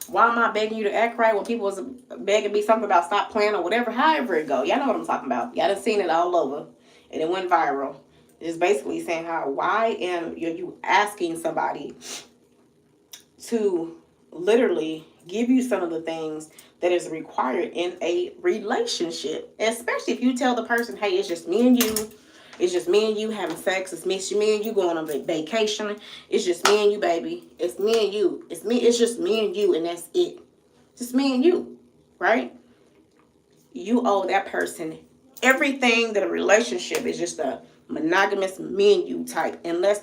Why am I begging you to act right when people was begging me something about stop playing or whatever, however it go. Y'all know what I'm talking about. Y'all done seen it all over and it went viral. It's basically saying why am you asking somebody to literally give you some of the things that is required in a relationship, especially if you tell the person, hey, it's just me and you. It's just me and you having sex. It's me and you going on vacation. It's just me and you, baby. It's me and you. It's just me and you, and that's it. Just me and you, right? You owe that person everything that a relationship is just a monogamous me and you type. Unless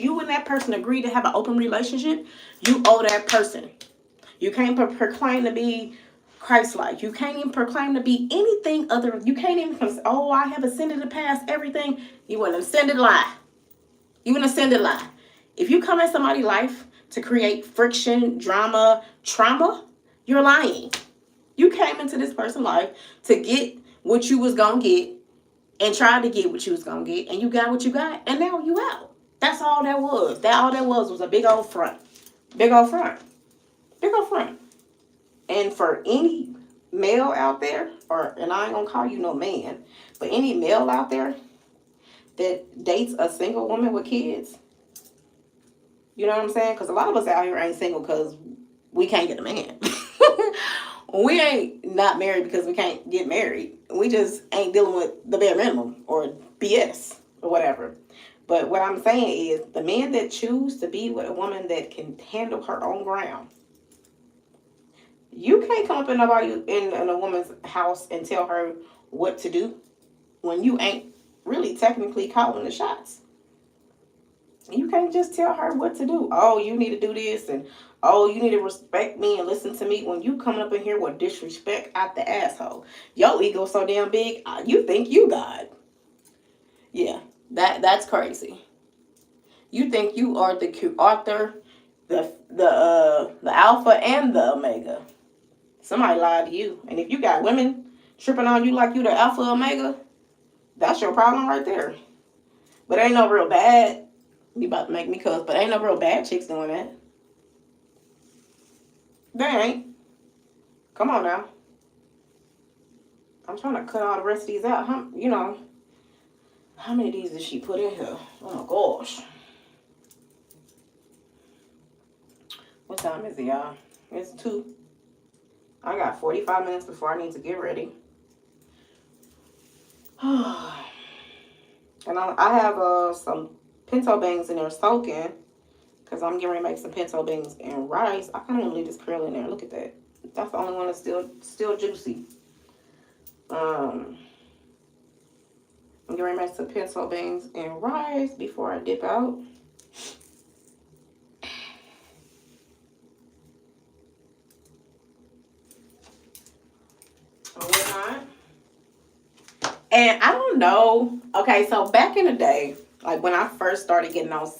you and that person agree to have an open relationship, you owe that person. You can't proclaim to be Christ-like. You can't even proclaim to be anything other. You can't even, I have ascended to pass everything. You want to ascended lie. Even a sending lie. If you come in somebody's life to create friction, drama, trauma, you're lying. You came into this person's life to get what you was gonna get and tried to get what you was gonna get, and you got what you got, and now you out. That's all that was. All that was a big old front. Big old front. Big old front. And for any male out there, and I ain't gonna call you no man, but any male out there that dates a single woman with kids, you know what I'm saying? Because a lot of us out here ain't single because we can't get a man. We ain't not married because we can't get married. We just ain't dealing with the bare minimum or BS or whatever. But what I'm saying is the men that choose to be with a woman that can handle her own ground. You can't come up in a woman's house and tell her what to do when you ain't really technically calling the shots. You can't just tell her what to do. Oh, you need to do this, and oh, you need to respect me and listen to me. When you coming up in here with disrespect out the asshole, your ego so damn big, you think you God. Yeah, that's crazy. You think you are the author, the alpha and the omega. Somebody lied to you, and if you got women tripping on you like you the alpha omega, that's your problem right there. But ain't no real bad. You about to make me cuss, but ain't no real bad chicks doing that. They ain't. Come on now. I'm trying to cut all the rest of these out. How many of these did she put in here? Oh my gosh. What time is it, y'all? It's 2. I got 45 minutes before I need to get ready. And I have some pinto beans in there soaking because I'm getting ready to make some pinto beans and rice. I kind of want to leave this krill in there. Look at that. That's the only one that's still juicy. I'm getting ready to make some pinto beans and rice before I dip out. And I don't know. Okay, so back in the day, like when I first started getting on,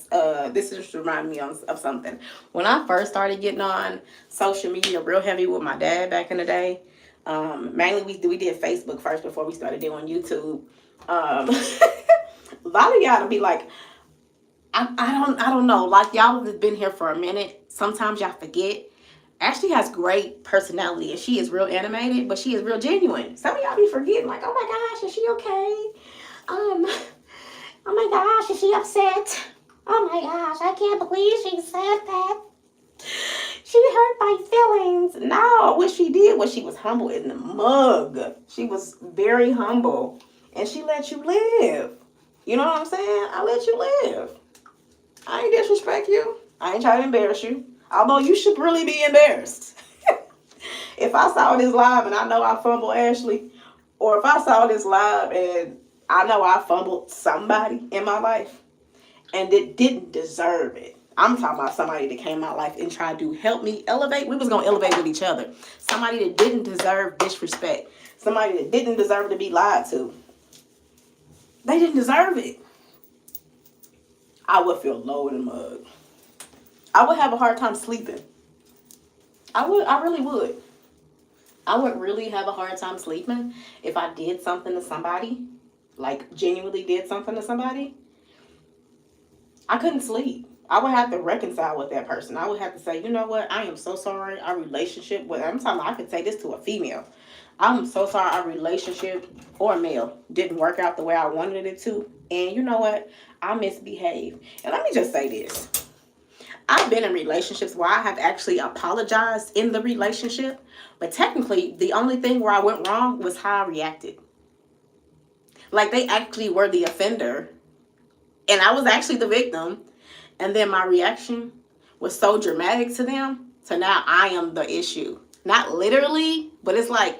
this just reminded me of something. When I first started getting on social media real heavy with my dad back in the day, mainly we did Facebook first before we started doing YouTube. A lot of y'all to be like, I don't know. Like y'all have been here for a minute. Sometimes y'all forget. Ashley has great personality and she is real animated, but she is real genuine. Some of y'all be forgetting, like, oh my gosh, is she okay? Oh my gosh, is she upset? Oh my gosh, I can't believe she said that. She hurt my feelings. No, what she did was she was humble in the mug. She was very humble and she let you live. You know what I'm saying? I let you live. I ain't disrespect you. I ain't trying to embarrass you. Although you should really be embarrassed. If I saw this live and I know I fumbled Ashley, or if I saw this live and I know I fumbled somebody in my life and it didn't deserve it. I'm talking about somebody that came in my life and tried to help me elevate. We was going to elevate with each other. Somebody that didn't deserve disrespect. Somebody that didn't deserve to be lied to. They didn't deserve it. I would feel low in the mug. I would have a hard time sleeping. I really would. I would really have a hard time sleeping if I did something to somebody, like genuinely did something to somebody. I couldn't sleep. I would have to reconcile with that person. I would have to say, you know what? I am so sorry. Our relationship, I'm talking about, I could say this to a female. I'm so sorry our relationship, or a male, didn't work out the way I wanted it to. And you know what? I misbehaved. And let me just say this. I've been in relationships where I have actually apologized in the relationship, but technically the only thing where I went wrong was how I reacted. Like they actually were the offender and I was actually the victim, and then my reaction was so dramatic to them, so now I am the issue. Not literally, but it's like,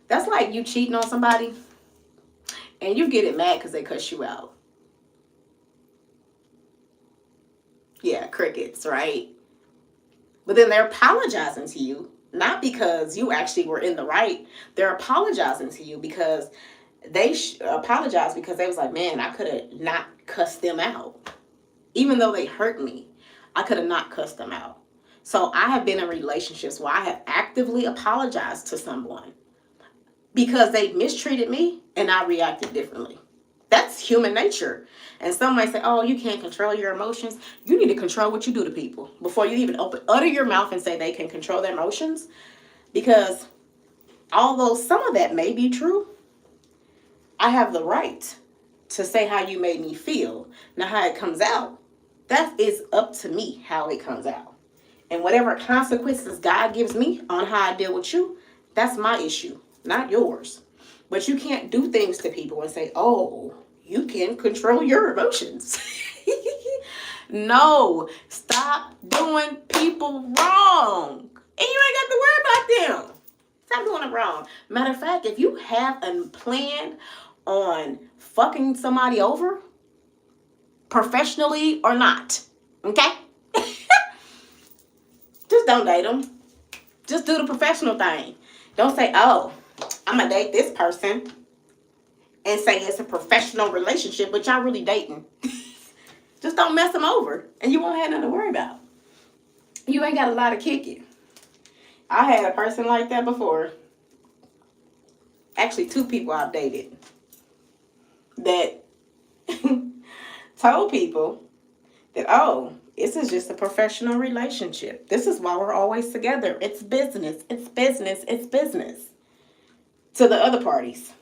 that's like you cheating on somebody and you get it mad because they cuss you out. Yeah, crickets, right? But then they're apologizing to you, not because you actually were in the right. They're apologizing to you because they apologized because they was like, man, I could have not cussed them out. Even though they hurt me, I could have not cussed them out. So I have been in relationships where I have actively apologized to someone because they mistreated me and I reacted differently. That's human nature. And some might say, oh, you can't control your emotions. You need to control what you do to people before you even utter your mouth and say they can control their emotions. Because although some of that may be true, I have the right to say how you made me feel. Now, how it comes out, that is up to me how it comes out. And whatever consequences God gives me on how I deal with you, that's my issue, not yours. But you can't do things to people and say, oh, you can control your emotions. No, stop doing people wrong. And you ain't got to worry about them. Stop doing it wrong. Matter of fact, if you have a plan on fucking somebody over, professionally or not, okay? Just don't date them. Just do the professional thing. Don't say, oh, I'm going to date this person and say it's a professional relationship, but y'all really dating. Just don't mess them over and you won't have nothing to worry about. You ain't got a lot of kicking. I had a person like that before. Actually, 2 people I've dated that told people that, oh, this is just a professional relationship. This is why we're always together. It's business. It's business. It's business. To the other parties.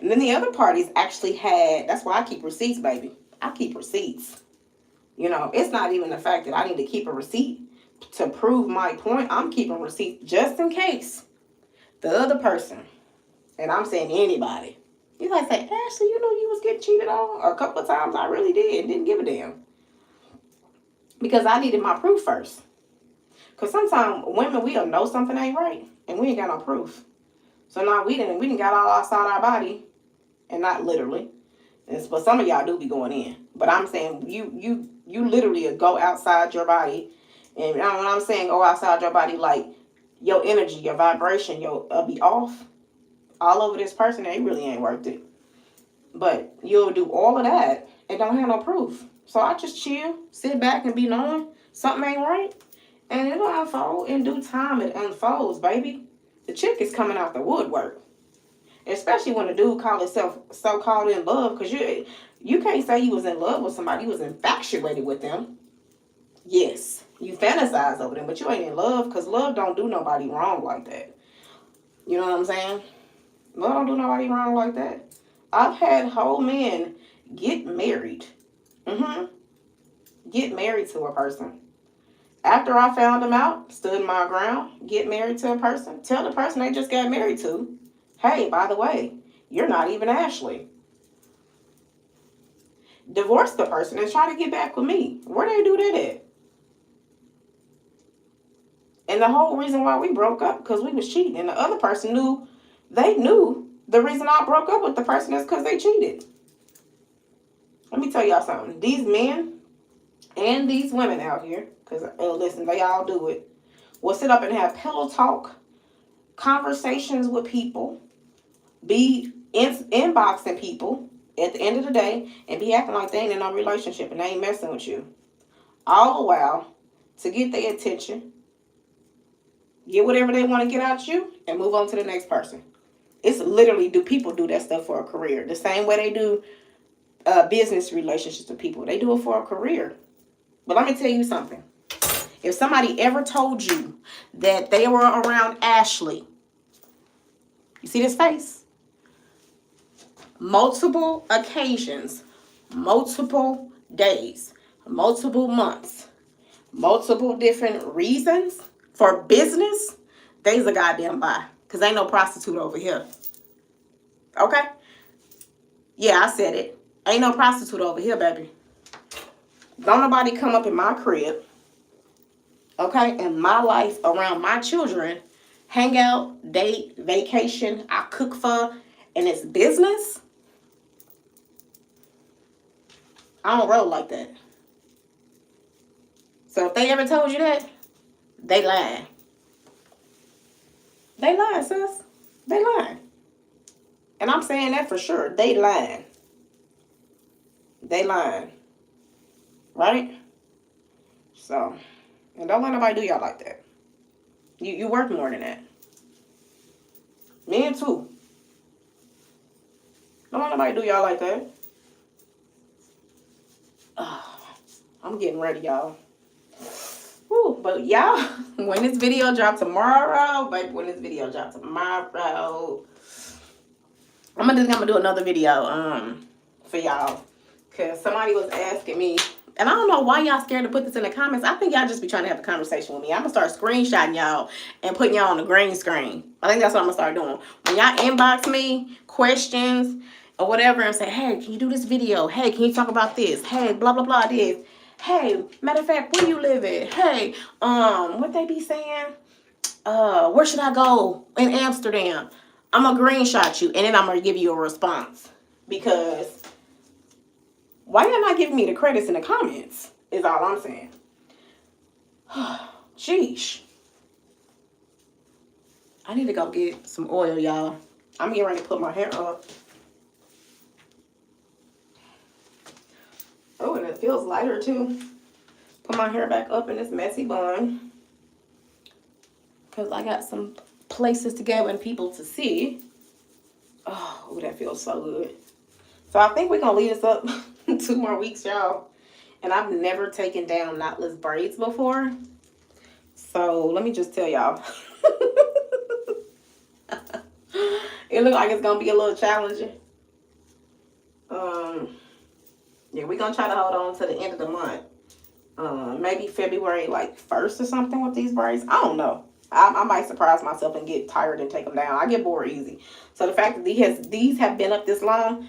And then the other parties actually had, that's why I keep receipts, baby. I keep receipts. You know, it's not even the fact that I need to keep a receipt to prove my point. I'm keeping receipts just in case the other person, and I'm saying anybody, you guys say, Ashley, you know you was getting cheated on? A couple of times I really did and didn't give a damn. Because I needed my proof first. Because sometimes women, we'll know something ain't right and we ain't got no proof. So now we didn't got all outside our body, and not literally. But some of y'all do be going in. But I'm saying you literally go outside your body. And when I'm saying go outside your body, like your energy, your vibration, your be off all over this person, they really ain't worth it. But you'll do all of that and don't have no proof. So I just chill, sit back and be knowing something ain't right. And it'll unfold in due time. It unfolds, baby. The chick is coming out the woodwork. Especially when a dude call himself so-called in love. Because you can't say you was in love with somebody. You was infatuated with them. Yes, you fantasize over them. But you ain't in love. Because love don't do nobody wrong like that. You know what I'm saying? Love don't do nobody wrong like that. I've had whole men get married. Get married to a person. After I found them out, stood my ground, get married to a person, tell the person they just got married to, hey, by the way, you're not even Ashley. Divorce the person and try to get back with me. Where they do that at? And the whole reason why we broke up, because we was cheating. And the other person knew the reason I broke up with the person is because they cheated. Let me tell y'all something. These men and these women out here, because listen, they all do it, will sit up and have pillow talk, conversations with people, be inboxing people at the end of the day, and be acting like they ain't in no relationship and they ain't messing with you. All the while to get their attention, get whatever they want to get out of you, and move on to the next person. It's literally, do people do that stuff for a career? The same way they do business relationships with people. They do it for a career. But let me tell you something. If somebody ever told you that they were around Ashley, you see this face? Multiple occasions, multiple days, multiple months, multiple different reasons for business, they's a goddamn lie. Because ain't no prostitute over here. Okay? Yeah, I said it. Ain't no prostitute over here, baby. Don't nobody come up in my crib, okay, in my life, around my children, hang out, date, vacation, I cook for, and it's business. I don't roll like that. So if they ever told you that, they lying. They lying, sis. They lying. And I'm saying that for sure. They lying. They lying. right? So, and don't let nobody do y'all like that. You worth more than that. Men too. Don't let nobody do y'all like that. I'm getting ready, y'all. Woo, but y'all, when this video drop tomorrow, baby, when this video drop tomorrow, I'm gonna do another video for y'all, cause somebody was asking me, and I don't know why y'all scared to put this in the comments. I think y'all just be trying to have a conversation with me. I'm gonna start screenshotting y'all and putting y'all on the green screen. I think that's what I'm gonna start doing. When y'all inbox me questions or whatever and say, hey, can you do this video? Hey, can you talk about this? Hey, blah blah blah this. Hey, matter of fact, where you live at? Hey, what they be saying? Where should I go in Amsterdam? I'm gonna screenshot you and then I'm gonna give you a response. Because why y'all not giving me the credits in the comments is all I'm saying. Sheesh. I need to go get some oil, y'all. I'm getting ready to put my hair up. Oh, and it feels lighter too. Put my hair back up in this messy bun. Because I got some places to go and people to see. Oh, that feels so good. So I think we're going to leave this up 2 more weeks, y'all. And I've never taken down knotless braids before. So let me just tell y'all. It looks like it's going to be a little challenging. Yeah, we're going to try to hold on to the end of the month. Maybe February like 1st or something with these braids. I don't know. I might surprise myself and get tired and take them down. I get bored easy. So the fact that these have been up this long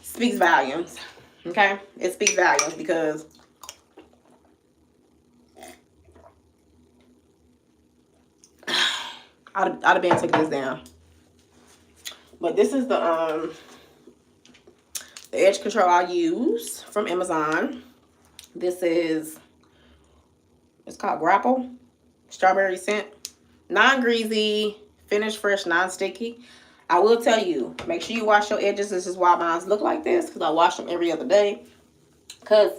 speaks volumes. Okay? It speaks volumes because I'd have been taking this down. But this is the edge control I use from Amazon. This is, it's called Grapple Strawberry Scent. Non-greasy, finish fresh, non-sticky. I will tell you, make sure you wash your edges. This is why mine look like this, because I wash them every other day. Because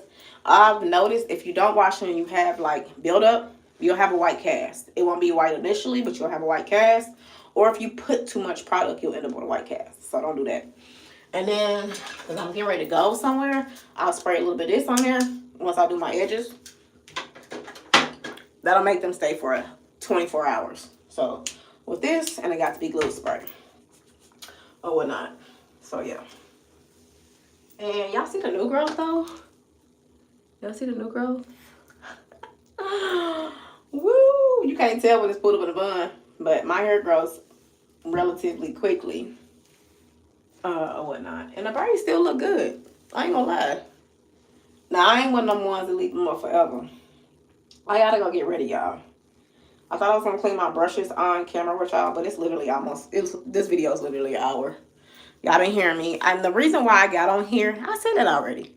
I've noticed if you don't wash them and you have like buildup, you'll have a white cast. It won't be white initially, but you'll have a white cast. Or if you put too much product, you'll end up with a white cast. So don't do that. And then, because I'm getting ready to go somewhere, I'll spray a little bit of this on there once I do my edges. That'll make them stay for 24 hours. So with this, and I got to be glue spray or whatnot. So yeah. And y'all see the new growth though? Y'all see the new growth? Woo! You can't tell when it's pulled up in a bun, but my hair grows relatively quickly. Or whatnot. And the braids still look good. I ain't gonna lie. Now I ain't one of them ones that leave them up forever. I gotta go get ready, y'all. I thought I was gonna clean my brushes on camera with y'all, but it's literally this video is literally an hour. Y'all been hearing me. And the reason why I got on here, I said it already.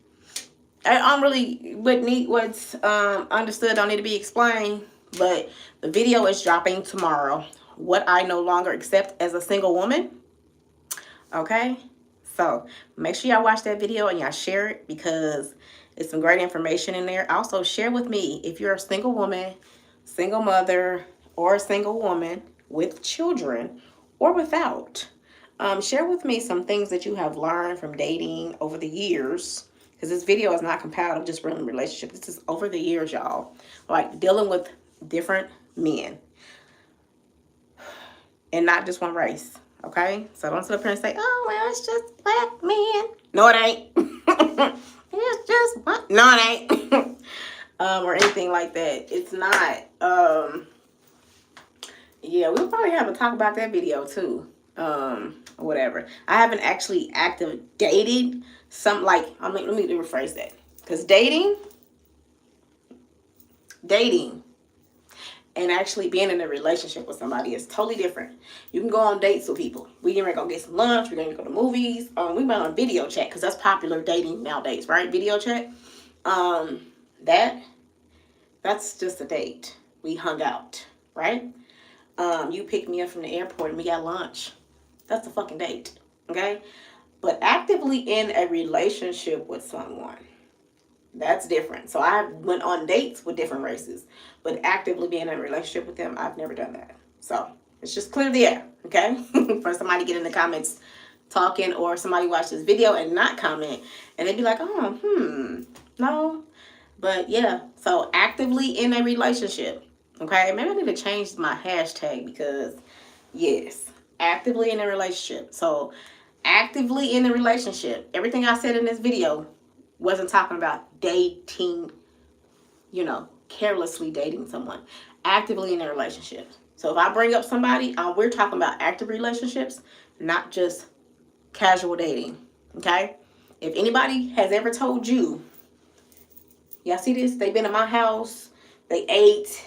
I don't really, what's understood don't need to be explained, but the video is dropping tomorrow. What I no longer accept as a single woman. Okay? So make sure y'all watch that video and y'all share it because it's some great information in there. Also share with me if you're a single woman, single mother, or a single woman with children or without. Share with me some things that you have learned from dating over the years. Because this video is not compatible, just running a relationship. This is over the years, y'all. Like dealing with different men. And not just one race. Okay? So don't sit up here and say, oh, well, it's just black men. No, it ain't. It's just what? No, it ain't. Or anything like that. It's not. Yeah, we'll probably have a talk about that video too. Whatever. I haven't actually active dated some like let me rephrase that. Because dating and actually being in a relationship with somebody is totally different. You can go on dates with people. We're going to go get some lunch. We're going to go to movies. We went on video chat because that's popular dating nowadays, right? Video chat. That's just a date. We hung out, right? You picked me up from the airport and we got lunch. That's a fucking date, okay? But actively in a relationship with someone, That's different. So I went on dates with different races, but actively being in a relationship with them, I've never done that. So it's just clear the air, okay? For somebody get in the comments talking, or somebody watch this video and not comment, and they'd be like, oh, no. But yeah, so actively in a relationship, okay? Maybe I need to change my hashtag, because yes, actively in a relationship. So actively in a relationship, everything I said in this video wasn't talking about dating, carelessly dating someone. Actively in a relationship. So if I bring up somebody, we're talking about active relationships, not just casual dating, okay? If anybody has ever told you, y'all see this? They've been in my house, they ate,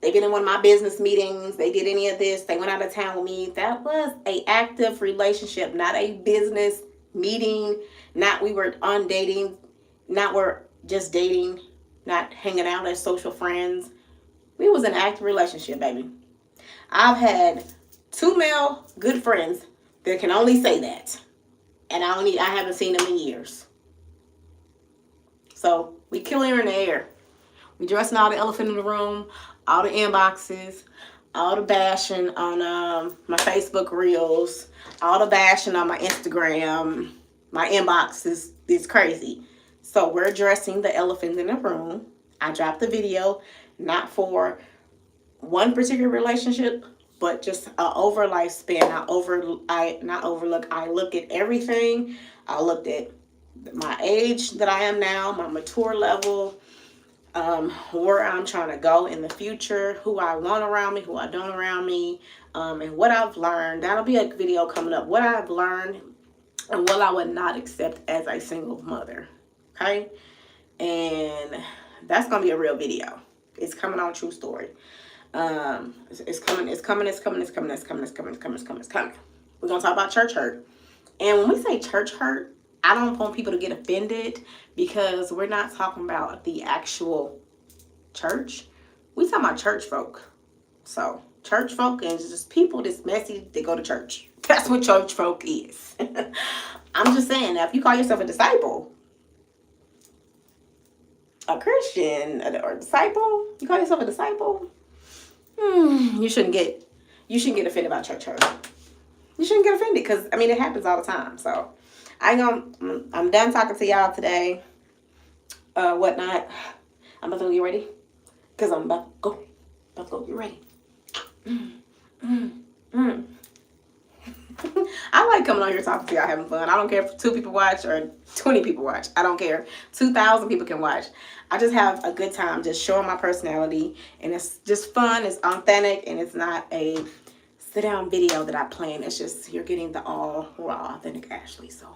they've been in one of my business meetings, they did any of this, they went out of town with me, that was an active relationship, not a business meeting, not we were on dating, not we're just dating, not hanging out as social friends. We was an active relationship, baby. I've had 2 male good friends that can only say that. And I haven't seen them in years. So we clear in the air. We dressing all the elephant in the room, all the inboxes, all the bashing on my Facebook reels, all the bashing on my Instagram. My inbox is crazy. So we're addressing the elephant in the room. I dropped the video, not for one particular relationship, but just over lifespan. I look at everything. I looked at my age that I am now, my mature level, where I'm trying to go in the future, who I want around me, who I don't around me, and what I've learned. That'll be a video coming up. What I've learned and what I would not accept as a single mother. Okay? And that's going to be a real video. It's coming on True Story. It's coming. We're going to talk about church hurt. And when we say church hurt, I don't want people to get offended, because we're not talking about the actual church. We talking about church folk. So church folk is just people that's messy that go to church. That's what church folk is. I'm just saying, now if you call yourself a disciple, a Christian, or a disciple, you call yourself a disciple, you shouldn't get offended about church hurt. You shouldn't get offended, because it happens all the time. So I'm done talking to y'all today. Whatnot. I'm about to get ready, because I'm about to go get ready. I like coming on here talking to y'all, having fun. I don't care if 2 people watch or 20 people watch. I don't care. 2,000 people can watch. I just have a good time just showing my personality, and it's just fun. It's authentic, and it's not a sit down video that I plan. It's just you're getting the all raw authentic Ashley. So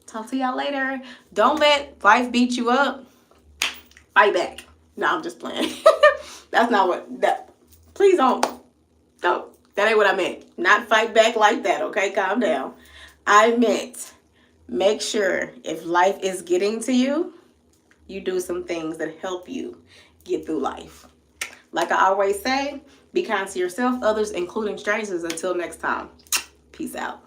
talk to y'all later. Don't let life beat you up. Fight back. No, I'm just playing. That's not what that. Please don't. No, that ain't what I meant. Not fight back like that. Okay, calm down. I meant make sure if life is getting to you, you do some things that help you get through life. Like I always say, be kind to yourself, others, including strangers. Until next time, peace out.